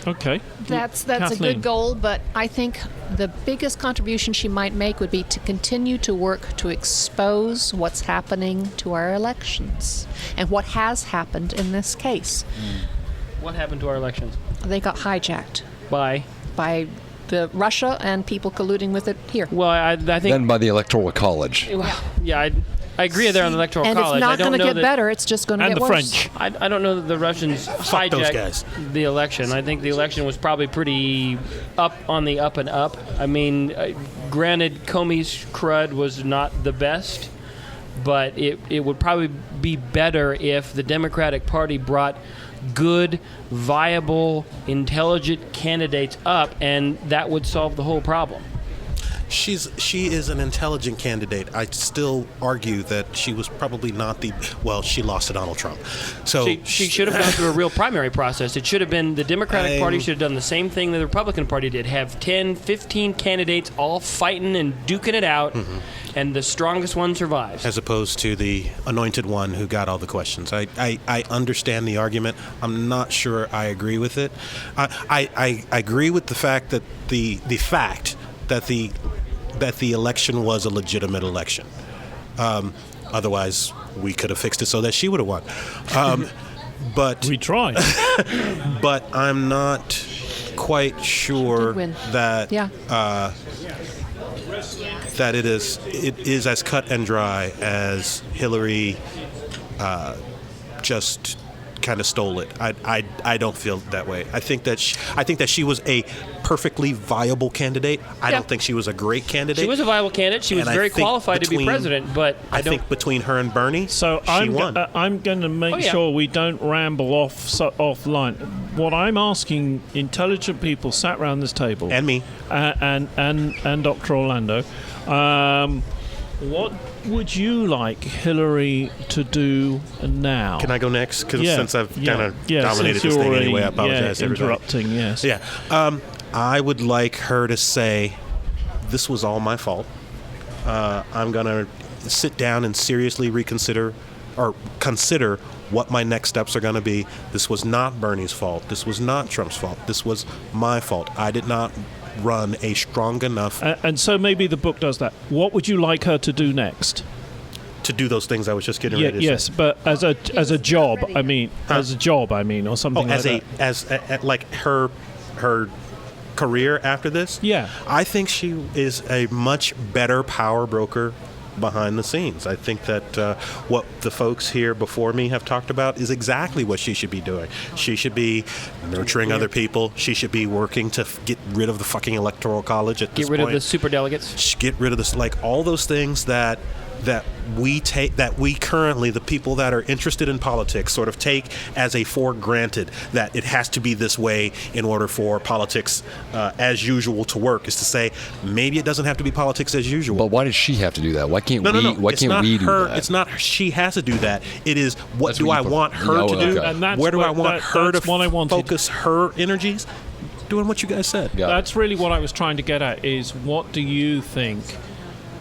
Okay. That's a Kathleen. good goal, but I think the biggest contribution she might make would be to continue to work to expose what's happening to our elections and what has happened in this case. What happened to our elections? They got hijacked By by the Russia and people colluding with it here. well, I think Then by the Electoral College. yeah, I agree there on the Electoral And College. it's I not don't going to know get that, better. It's just going to And get the worse. French. I don't know that the Russians those hijacked guys. the election. I think the election was probably pretty up and up. I mean, granted, Comey's crud was not the best, but it would probably be better if the Democratic Party brought good, viable, intelligent candidates up, and that would solve the whole problem. She is an intelligent candidate. I still argue that she was probably not she lost to Donald Trump. So she should have gone through a real primary process. It should have been the Democratic Party should have done the same thing that the Republican Party did. Have 10, 15 candidates all fighting and duking it out, and the strongest one survives. As opposed to the anointed one who got all the questions. I understand the argument. I'm not sure I agree with it. I agree with the fact that that the election was a legitimate election. Otherwise, we could have fixed it so that she would have won. But We tried. but I'm not quite sure Did win. that Yeah. that it is as cut and dry as Hillary just kind of stole it. I don't feel that way. I think that she was a perfectly viable candidate. I don't think she was a great candidate. She was a viable candidate. She was And I very think qualified to be president, but I think between her and Bernie, So she won. I'm going to make sure we don't ramble offline. What I'm asking intelligent people sat around this table, And me. and Dr. Orlando, what would you like Hillary to do now? Can I go next? Because since I've kind of since dominated this you're thing already, anyway, I apologize to everybody. interrupting, yes. Yeah. I would like her to say, this was all my fault. I'm going to sit down and seriously consider what my next steps are going to be. This was not Bernie's fault. This was not Trump's fault. This was my fault. I did not run a strong enough And so maybe the book does that. What would you like her to do next? to do those things I was just getting ready to Yes, say. but as a job, ready. I mean, or something like that. As like her career after this. Yeah. I think she is a much better power broker behind the scenes. I think that what the folks here before me have talked about is exactly what she should be doing. She should be nurturing other people. She should be working to get rid of the fucking electoral college at this get rid point. of the superdelegates. Get rid of this, like all those things that we currently, the people that are interested in politics, sort of take as a for granted that it has to be this way in order for politics as usual to work, is to say maybe it doesn't have to be politics as usual. But why does she have to do that? Why can't No. Why It's can't not we do her. that? It's not she has to do that. It is what That's do what I you want prefer. her Oh, to do? okay. And that's Where do I what- want her that's to what I wanted. focus her energies? Doing what you guys said. Got it. That's really what I was trying to get at, is what do you think?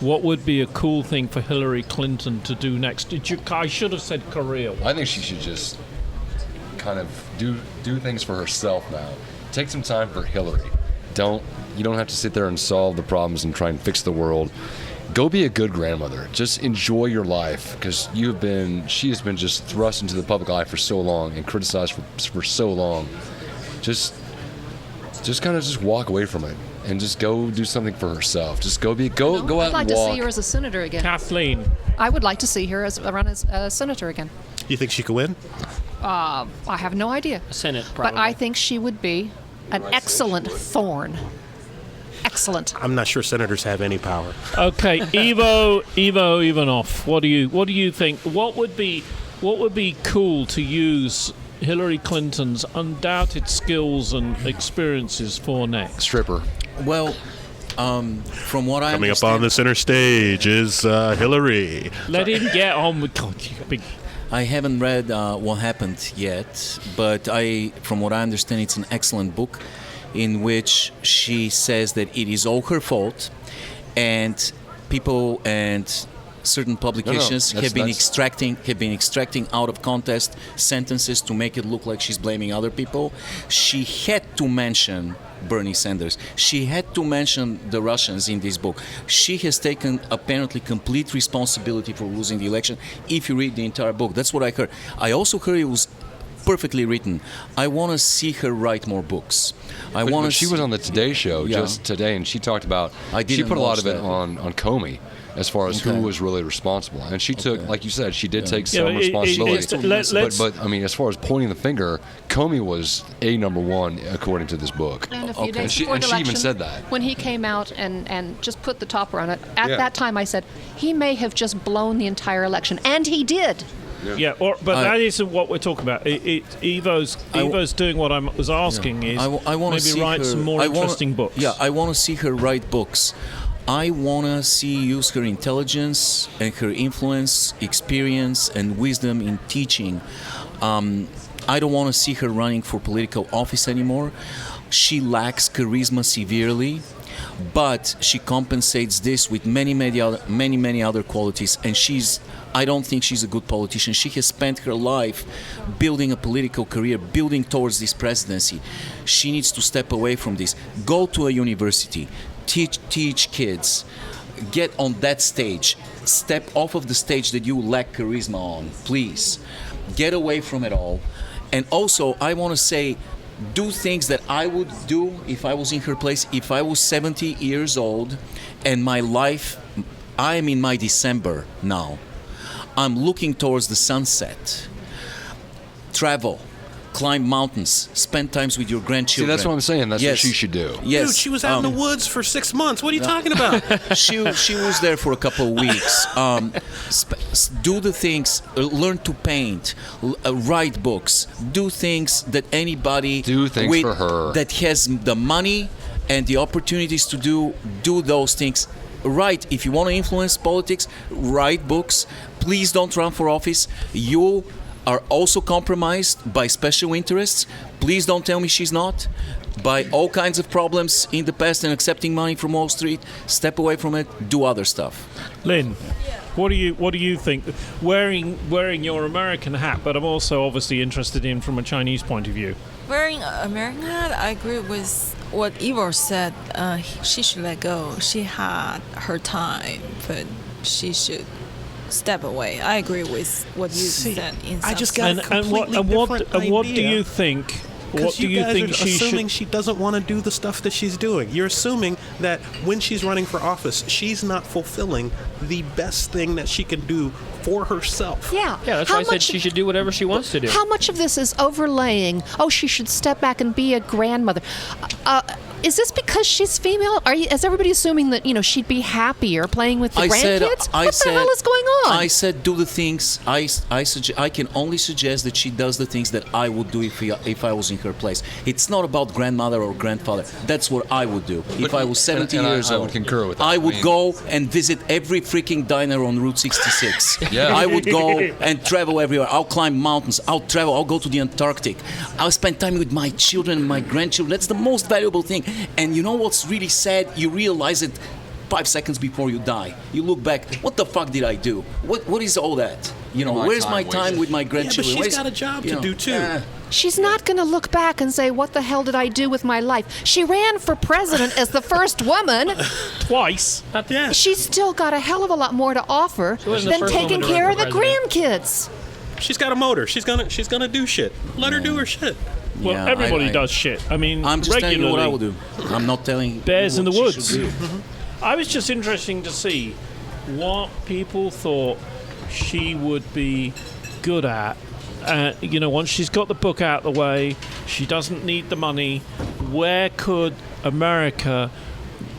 What would be a cool thing for Hillary Clinton to do next? I should have said career. I think she should just kind of do things for herself now. Take some time for Hillary. You don't have to sit there and solve the problems and try and fix the world. Go be a good grandmother. Just enjoy your life, because she has been just thrust into the public eye for so long and criticized for so long. Just kind of just walk away from it and just go do something for herself. Just go out I'd and like to walk. see her as a senator again. Kathleen. I would like to see her run as a senator again. You think she could win? I have no idea. Senate, probably. But I think she would be an excellent thorn. Excellent. I'm not sure senators have any power. Okay, Ivo Ivanov. What do you think? What would be cool to use Hillary Clinton's undoubted skills and experiences for next? Stripper. Well, from what I Coming up understand, on the center stage is Hillary. Let him get on with big. I haven't read What Happened yet, but from what I understand, it's an excellent book in which she says that it is all her fault, and people and certain publications have been extracting out of context sentences to make it look like she's blaming other people. She had to mention Bernie Sanders. She had to mention the Russians in this book. She has taken apparently complete responsibility for losing the election. If you read the entire book, that's what I heard. I also heard it was perfectly written. I want to see her write more books. But she was on the Today Show just today, and she talked about. She put a lot of it on Comey, as far as who was really responsible, and she took, like you said, she did take some responsibility. But I mean, as far as pointing the finger, Comey was number one according to this book. And a few days she before the even election, said that. when he came out and just put the topper on it, at that time I said, he may have just blown the entire election. And he did. But that isn't what we're talking about. Evo's doing what I was asking is I wanna maybe see write her, some more interesting books. Yeah, I want to see her write books. I want to use her intelligence and her influence, experience, and wisdom in teaching. I don't want to see her running for political office anymore. She lacks charisma severely, but she compensates this with many other qualities. And I don't think she's a good politician. She has spent her life building a political career, building towards this presidency. She needs to step away from this. Go to a university. Teach kids, get on that stage, step off of the stage that you lack charisma on, please. Get away from it all. And also, I want to say, do things that I would do if I was in her place, if I was 70 years old and my life, I am in my December now. I'm looking towards the sunset. Travel. Climb mountains, spend times with your grandchildren. See, that's what I'm saying. That's what she should do. Yes. Dude, she was out in the woods for 6 months. What are you talking about? She was there for a couple of weeks. Do the things, learn to paint, write books, do things that anybody for her that has the money and the opportunities to do those things. Write. If you want to influence politics, write books. Please don't run for office. You are also compromised by special interests. Please don't tell me she's not. By all kinds of problems in the past and accepting money from Wall Street. Step away from it. Do other stuff. Lynn, what do you think? Wearing your American hat, but I'm also obviously interested in from a Chinese point of view. Wearing American hat, I agree with what Ivo said. She should let go. She had her time, but she should step away. I agree with what you said. I just got a completely different idea. What do you think? What do you think are she assuming should? she doesn't want to do the stuff that she's doing. You're assuming that when she's running for office, she's not fulfilling the best thing that she can do for herself. Yeah. Yeah, that's why I said she should do whatever she wants to do. How much of this is overlaying, she should step back and be a grandmother? Is this because she's female? Is everybody assuming that she'd be happier playing with the grandkids? What the hell is going on? I said do the things. I can only suggest that she does the things that I would do if I was in her place. It's not about grandmother or grandfather. That's what I would do if I was 70 years old. I would concur with that. I would go and visit every freaking diner on Route 66. Yeah. I would go and travel everywhere. I'll climb mountains. I'll travel. I'll go to the Antarctic. I'll spend time with my children and my grandchildren. That's the most valuable thing. And you know what's really sad? You realize it 5 seconds before you die. You look back, what the fuck did I do? What is all that? Where's my time with my grandchildren? But she's got a job to do too. She's not going to look back and say, what the hell did I do with my life? She ran for president as the first woman. Twice. Yeah. She's still got a hell of a lot more to offer than taking care of the grandkids. She's got a motor. She's gonna do shit. Let her do her shit. Well, Yeah, everybody I- does shit. I mean, I'm just regularly. telling you what I will do. I'm not telling Bears in the what she woods. should do. I was just interesting to see what people thought she would be good at. Once she's got the book out of the way, she doesn't need the money. Where could America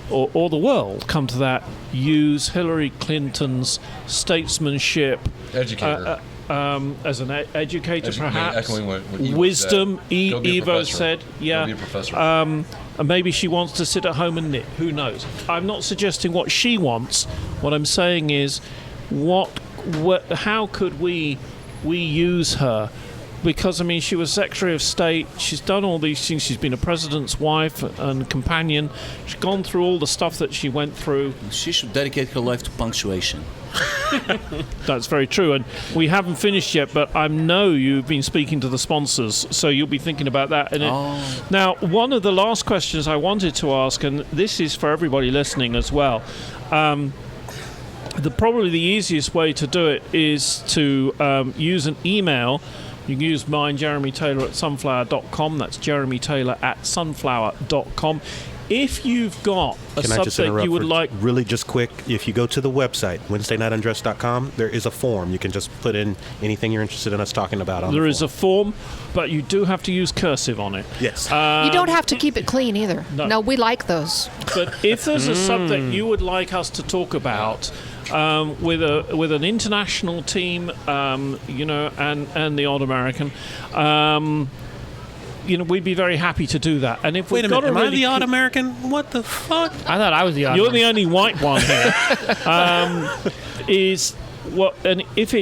or the world, come to that, use Hillary Clinton's statesmanship, Educator. as an educator, perhaps, echoing what Evo wisdom. said. Go be a Evo professor. said, yeah. Go be a professor. And maybe she wants to sit at home and knit. Who knows? I'm not suggesting what she wants. What I'm saying is, how could we use her? Because, she was Secretary of State. She's done all these things. She's been a president's wife and companion. She's gone through all the stuff that she went through. She should dedicate her life to punctuation. That's very true. And we haven't finished yet, but I know you've been speaking to the sponsors, so you'll be thinking about that. Now, one of the last questions I wanted to ask, and this is for everybody listening as well, probably the easiest way to do it is to use an email. You can use mine, Jeremy Taylor at sunflower.com. That's Jeremy Taylor at sunflower.com. If you've got a Can I just subject interrupt you would for like, really just quick? If you go to the website, WednesdayNightUndressed.com, there is a form. You can just put in anything you're interested in us talking about on there the is a form, but you do have to use cursive on it. Yes. You don't have to keep it clean either. No. We like those. But if there's a subject you would like us to talk about with an international team, and the odd American, we'd be very happy to do that. And if Wait we've a got minute, am a I really the odd cool- American? What the fuck? I thought I was the odd You're one. the only white one here. And if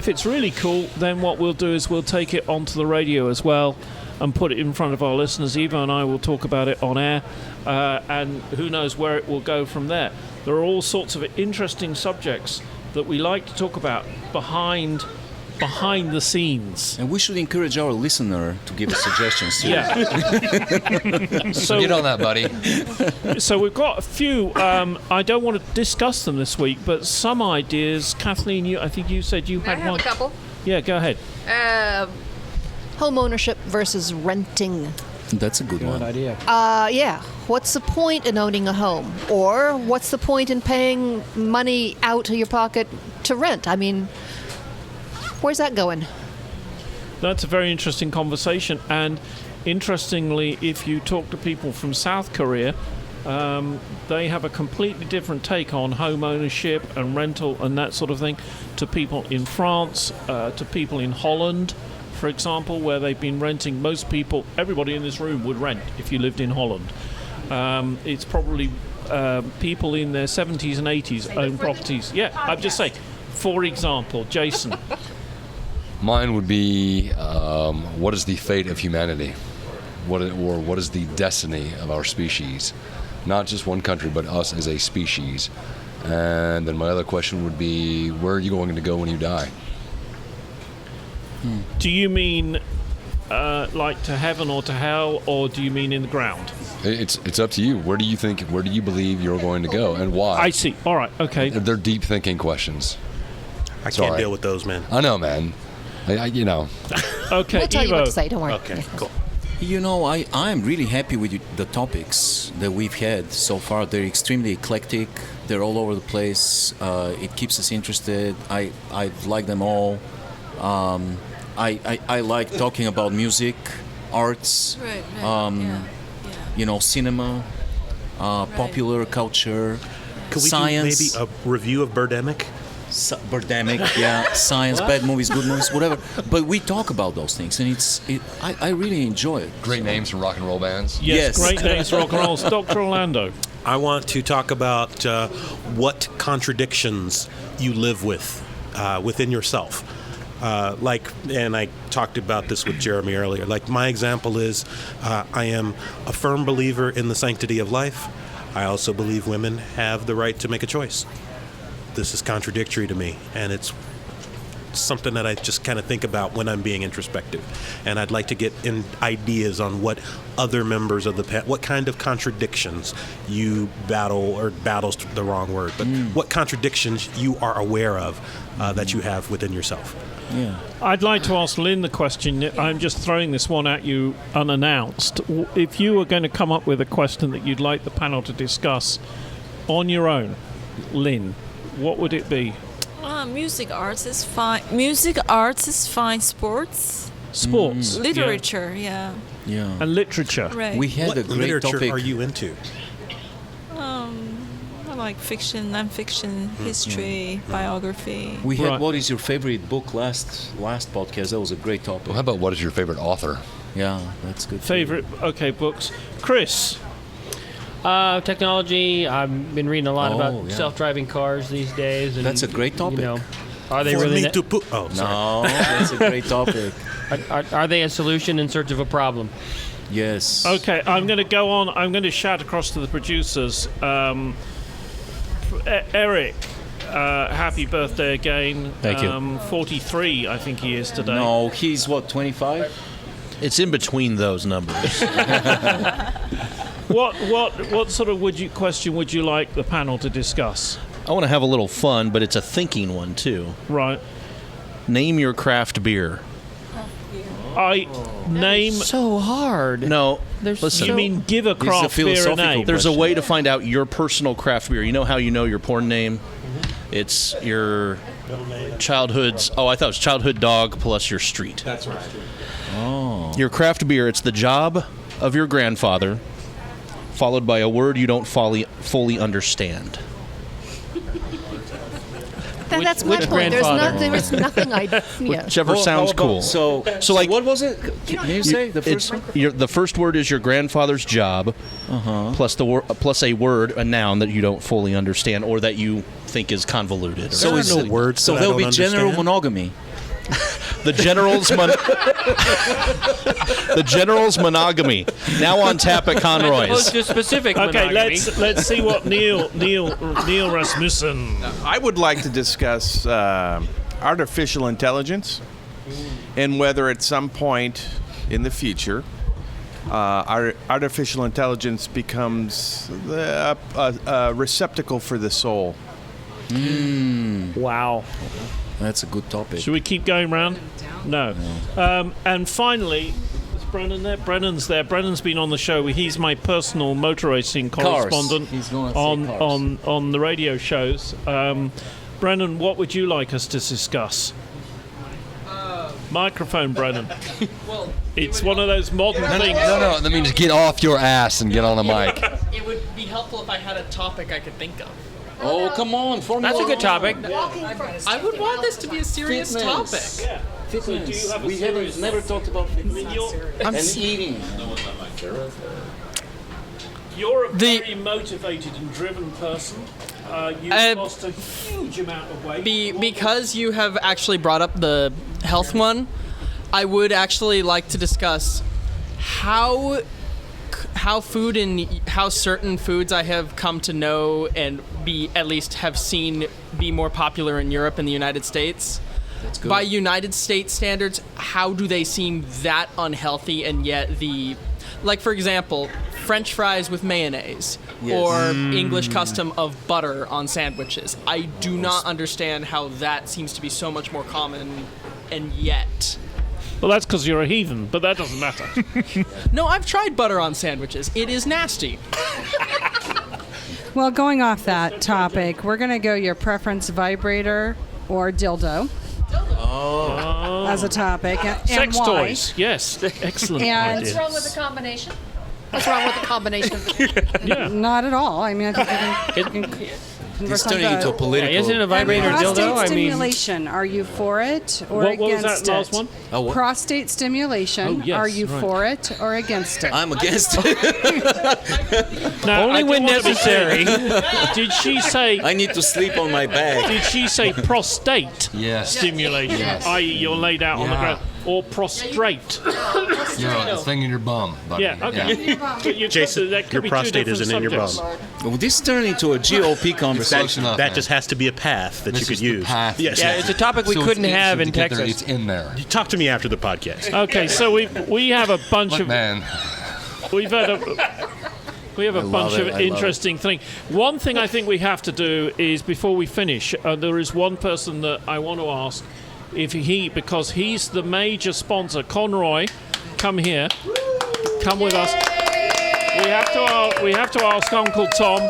it's really cool, then what we'll do is we'll take it onto the radio as well and put it in front of our listeners. Eva and I will talk about it on air, and who knows where it will go from there. There are all sorts of interesting subjects that we like to talk about behind the scenes. And we should encourage our listener to give us suggestions too. Yeah. So get on that, buddy. So we've got a few. I don't want to discuss them this week, but some ideas. Kathleen, I think you said you I had have one. a couple. Yeah, go ahead. Home ownership versus renting. That's a good one. idea. Yeah. What's the point in owning a home? Or what's the point in paying money out of your pocket to rent? I mean, where's that going? That's a very interesting conversation. And interestingly, if you talk to people from South Korea, they have a completely different take on home ownership and rental and that sort of thing to people in France, to people in Holland, for example, where they've been renting. Most people, everybody in this room would rent if you lived in Holland. It's probably people in their 70s and 80s own properties. Yeah, I'm just saying. For example, Jason. Mine would be, what is the fate of humanity? What is the destiny of our species? Not just one country, but us as a species. And then my other question would be, where are you going to go when you die? Do you mean like to heaven or to hell, or do you mean in the ground? It's up to you. Where do you believe you're going to go, and why? I see. All right. Okay. They're deep thinking questions. I Sorry. can't deal with those, man. I know, man. Okay. We'll tell you Evo. what to say. Don't worry. Okay, cool. I'm really happy with the topics that we've had so far. They're extremely eclectic. They're all over the place. It keeps us interested. I like them all. I like talking about music, arts, cinema, popular culture, Could we science. do maybe a review of Birdemic? Birdemic, science, bad movies, good movies, whatever. But we talk about those things, and I really enjoy it. Great names from rock and roll bands. Yes. Yes. Great names, rock and roll. Dr. Orlando. I want to talk about what contradictions you live with within yourself. And I talked about this with Jeremy earlier. Like, my example is I am a firm believer in the sanctity of life. I also believe women have the right to make a choice. This is contradictory to me, and it's something that I just kind of think about when I'm being introspective. And I'd like to get in ideas on what other members of what kind of contradictions you battle, or battle's the wrong word, but what contradictions you are aware of that you have within yourself. Yeah. I'd like to ask Lin the question. I'm just throwing this one at you unannounced. If you were going to come up with a question that you'd like the panel to discuss on your own, Lin, what would it be? Music arts is fine. Music arts is fine. Sports, Sports. literature, yeah. Yeah. And literature. Right. We had What a great literature topic. are you into? I like fiction, non-fiction, history, biography. We had Right. what is your favorite book last podcast? That was a great topic. Well, how about what is your favorite author? Yeah, that's good. too. Favorite, okay, books. Chris. Technology. I've been reading a lot about yeah. self-driving cars these days. And, That's a great topic. Are they For really? me to put. Oh, sorry. No, that's a great topic. Are they a solution in search of a problem? Yes. Okay, I'm going to go on. I'm going to shout across to the producers. Eric, happy birthday again. Thank you. 43, I think he is today. No, he's what, 25? It's in between those numbers. What sort of question would you like the panel to discuss? I want to have a little fun, but it's a thinking one too. Right. Name your craft beer. Name. So hard. No, There's Listen. You mean give a This is a craft beer a philosophical name? There's a question. way to find out your personal craft beer. You know how you know your porn name? It's your childhood's. Oh, I thought it was childhood dog plus your street. That's right. Your craft beer. It's the job of your grandfather, followed by a word you don't fully understand. That's my which point. grandfather? There is nothing I. Yeah. Whichever sounds cool. So like- what was it? Can you say the It's first one? the first word is your grandfather's job, plus plus a word, a noun that you don't fully understand or that you think is convoluted. There are no words So that I there'll don't be general understand. monogamy. The general's monogamy now on tap at Opposed Conroy's. to specific Okay, monogamy. let's see what Neil Rasmussen. I would like to discuss artificial intelligence and whether at some point in the future artificial intelligence becomes a receptacle for the soul. Wow. That's a good topic. Should we keep going round? No. And finally, is Brennan there? Brennan's there. Brennan's been on the show. He's my personal motor racing correspondent He's gonna say cars. on the radio shows. Brennan, what would you like us to discuss? Microphone, Brennan. Well, It's one of those modern things. No, that means get off your ass and get on the mic. it would be helpful if I had a topic I could think of. Oh, come on. Formula That's a good topic. I would want this to be a serious Fitness. topic. Fitness. So do you have a We serious- haven't never talked about fitness. I'm and eating. You're a The- very motivated and driven person. You've lost a huge amount of weight. Because you have actually brought up the health one, I would actually like to discuss how food and how certain foods I have come to know and at least have seen be more popular in Europe and the United States. That's good. By United States standards, how do they seem that unhealthy and yet like for example, French fries with mayonnaise or English custom of butter on sandwiches. I do not understand how that seems to be so much more common and yet. Well, that's because you're a heathen, but that doesn't matter. No, I've tried butter on sandwiches. It is nasty. Well, going off that topic, we're going to go your preference vibrator or dildo as a topic. And Sex why. toys, yes, excellent And- What's idea. wrong with the combination? What's wrong with the combination? Yeah. Not at all. I mean, I think we can It's converse on turning into a both. political. Isn't it a And vibrator prostate dildo? I mean, stimulation, are you for it or What was against that last it? one? Oh, what? Prostate stimulation, Oh, yes, are you right. for it or against it? I'm against it. Now, Only I do when want to be necessary. clear. Did she say? I need to sleep on my back. Did she say prostate Yes. stimulation? Yes. I.e., you're laid out on the Yeah. ground, or prostrate? The thing in your bum, buddy. Yeah. Okay. But you Jason, that could your be two prostate different isn't in your subjects. Well, this turned into a GOP Close conversation. enough, That man. just has to be a path that This you could is the use. path. Yes. yeah, it's a topic we So couldn't it's- have so in to get there, Texas. It's in there. Talk to me after the podcast. Okay, so we have a bunch Look, of man. we've had a. We have a bunch love of it, I love interesting things. One thing I think we have to do is before we finish, there is one person that I want to ask if because he's the major sponsor. Conroy, come here, come with us. We have to ask Uncle Tom.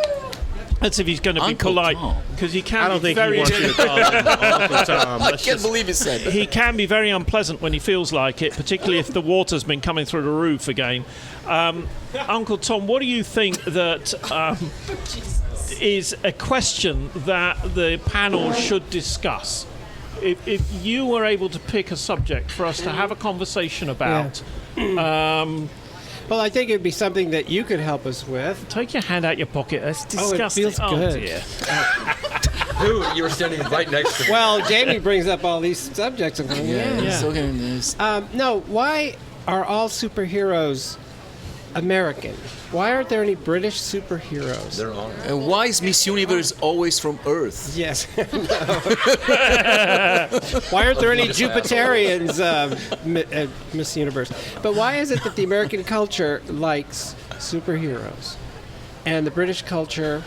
Let's see if he's going to be Uncle polite Tom. because he can. I don't be think he very wants you to call him Uncle Tom. I Let's can't just- believe he said that. he can be very unpleasant when he feels like it, particularly if the water's been coming through the roof again. Uncle Tom, what do you think that is a question that the panel should discuss? If you were able to pick a subject for us to have a conversation about, Well, I think it'd be something that you could help us with. take your hand out your pocket. That's Oh, it disgusting. feels good. Dear. Dude, you were standing right next to me. Well, Jamie brings up all these subjects. I'm going, Yeah. So can this. No, why are all superheroes American? Why aren't there any British superheroes? There are. Why is Miss Universe always from Earth? Yes. Why aren't there any Jupiterians, Miss Universe? But why is it that the American culture likes superheroes and the British culture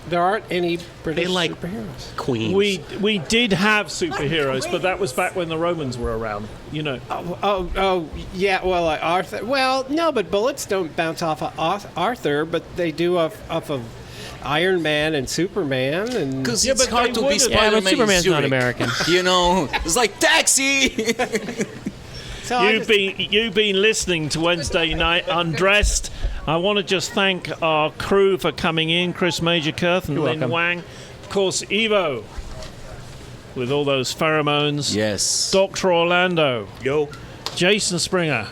there aren't any British They like superheroes. Queens. We did have superheroes, but that was back when the Romans were around. You know. Oh, yeah. Well, like Arthur. Well, no, but bullets don't bounce off of Arthur, but they do off of Iron Man and Superman. And Because Yeah, it's but hard they to be wouldn't. Yeah, Spider-Man but Superman's in not Zurich. American. You know, it's like Taxi. so I You've been listening to Wednesday Night Undressed. I want to just thank our crew for coming in, Chris Magerkurth and You're Lin welcome. Wang. Of course, Evo, with all those pheromones. Yes. Dr. Orlando. Yo. Jason Springer.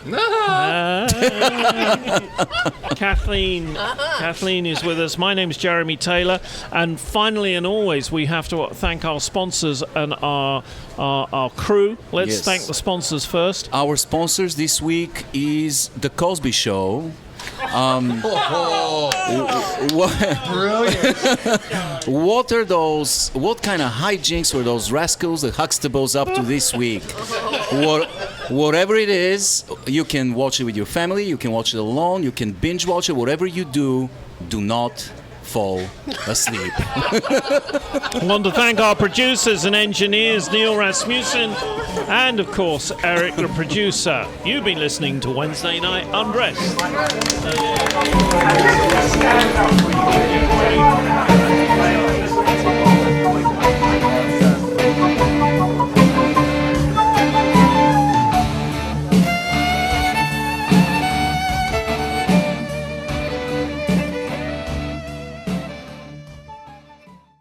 Kathleen is with us. My name is Jeremy Taylor. And finally and always, we have to thank our sponsors and our crew. Let's Yes. thank the sponsors first. Our sponsors this week is The Cosby Show. What are those? What kind of hijinks were those rascals, the Huxtables, up to this week? Whatever it is, you can watch it with your family. You can watch it alone. You can binge watch it. Whatever you do not fall asleep. I want to thank our producers and engineers, Neil Rasmussen, and of course, Eric, the producer. You've been listening to Wednesday Night Undressed.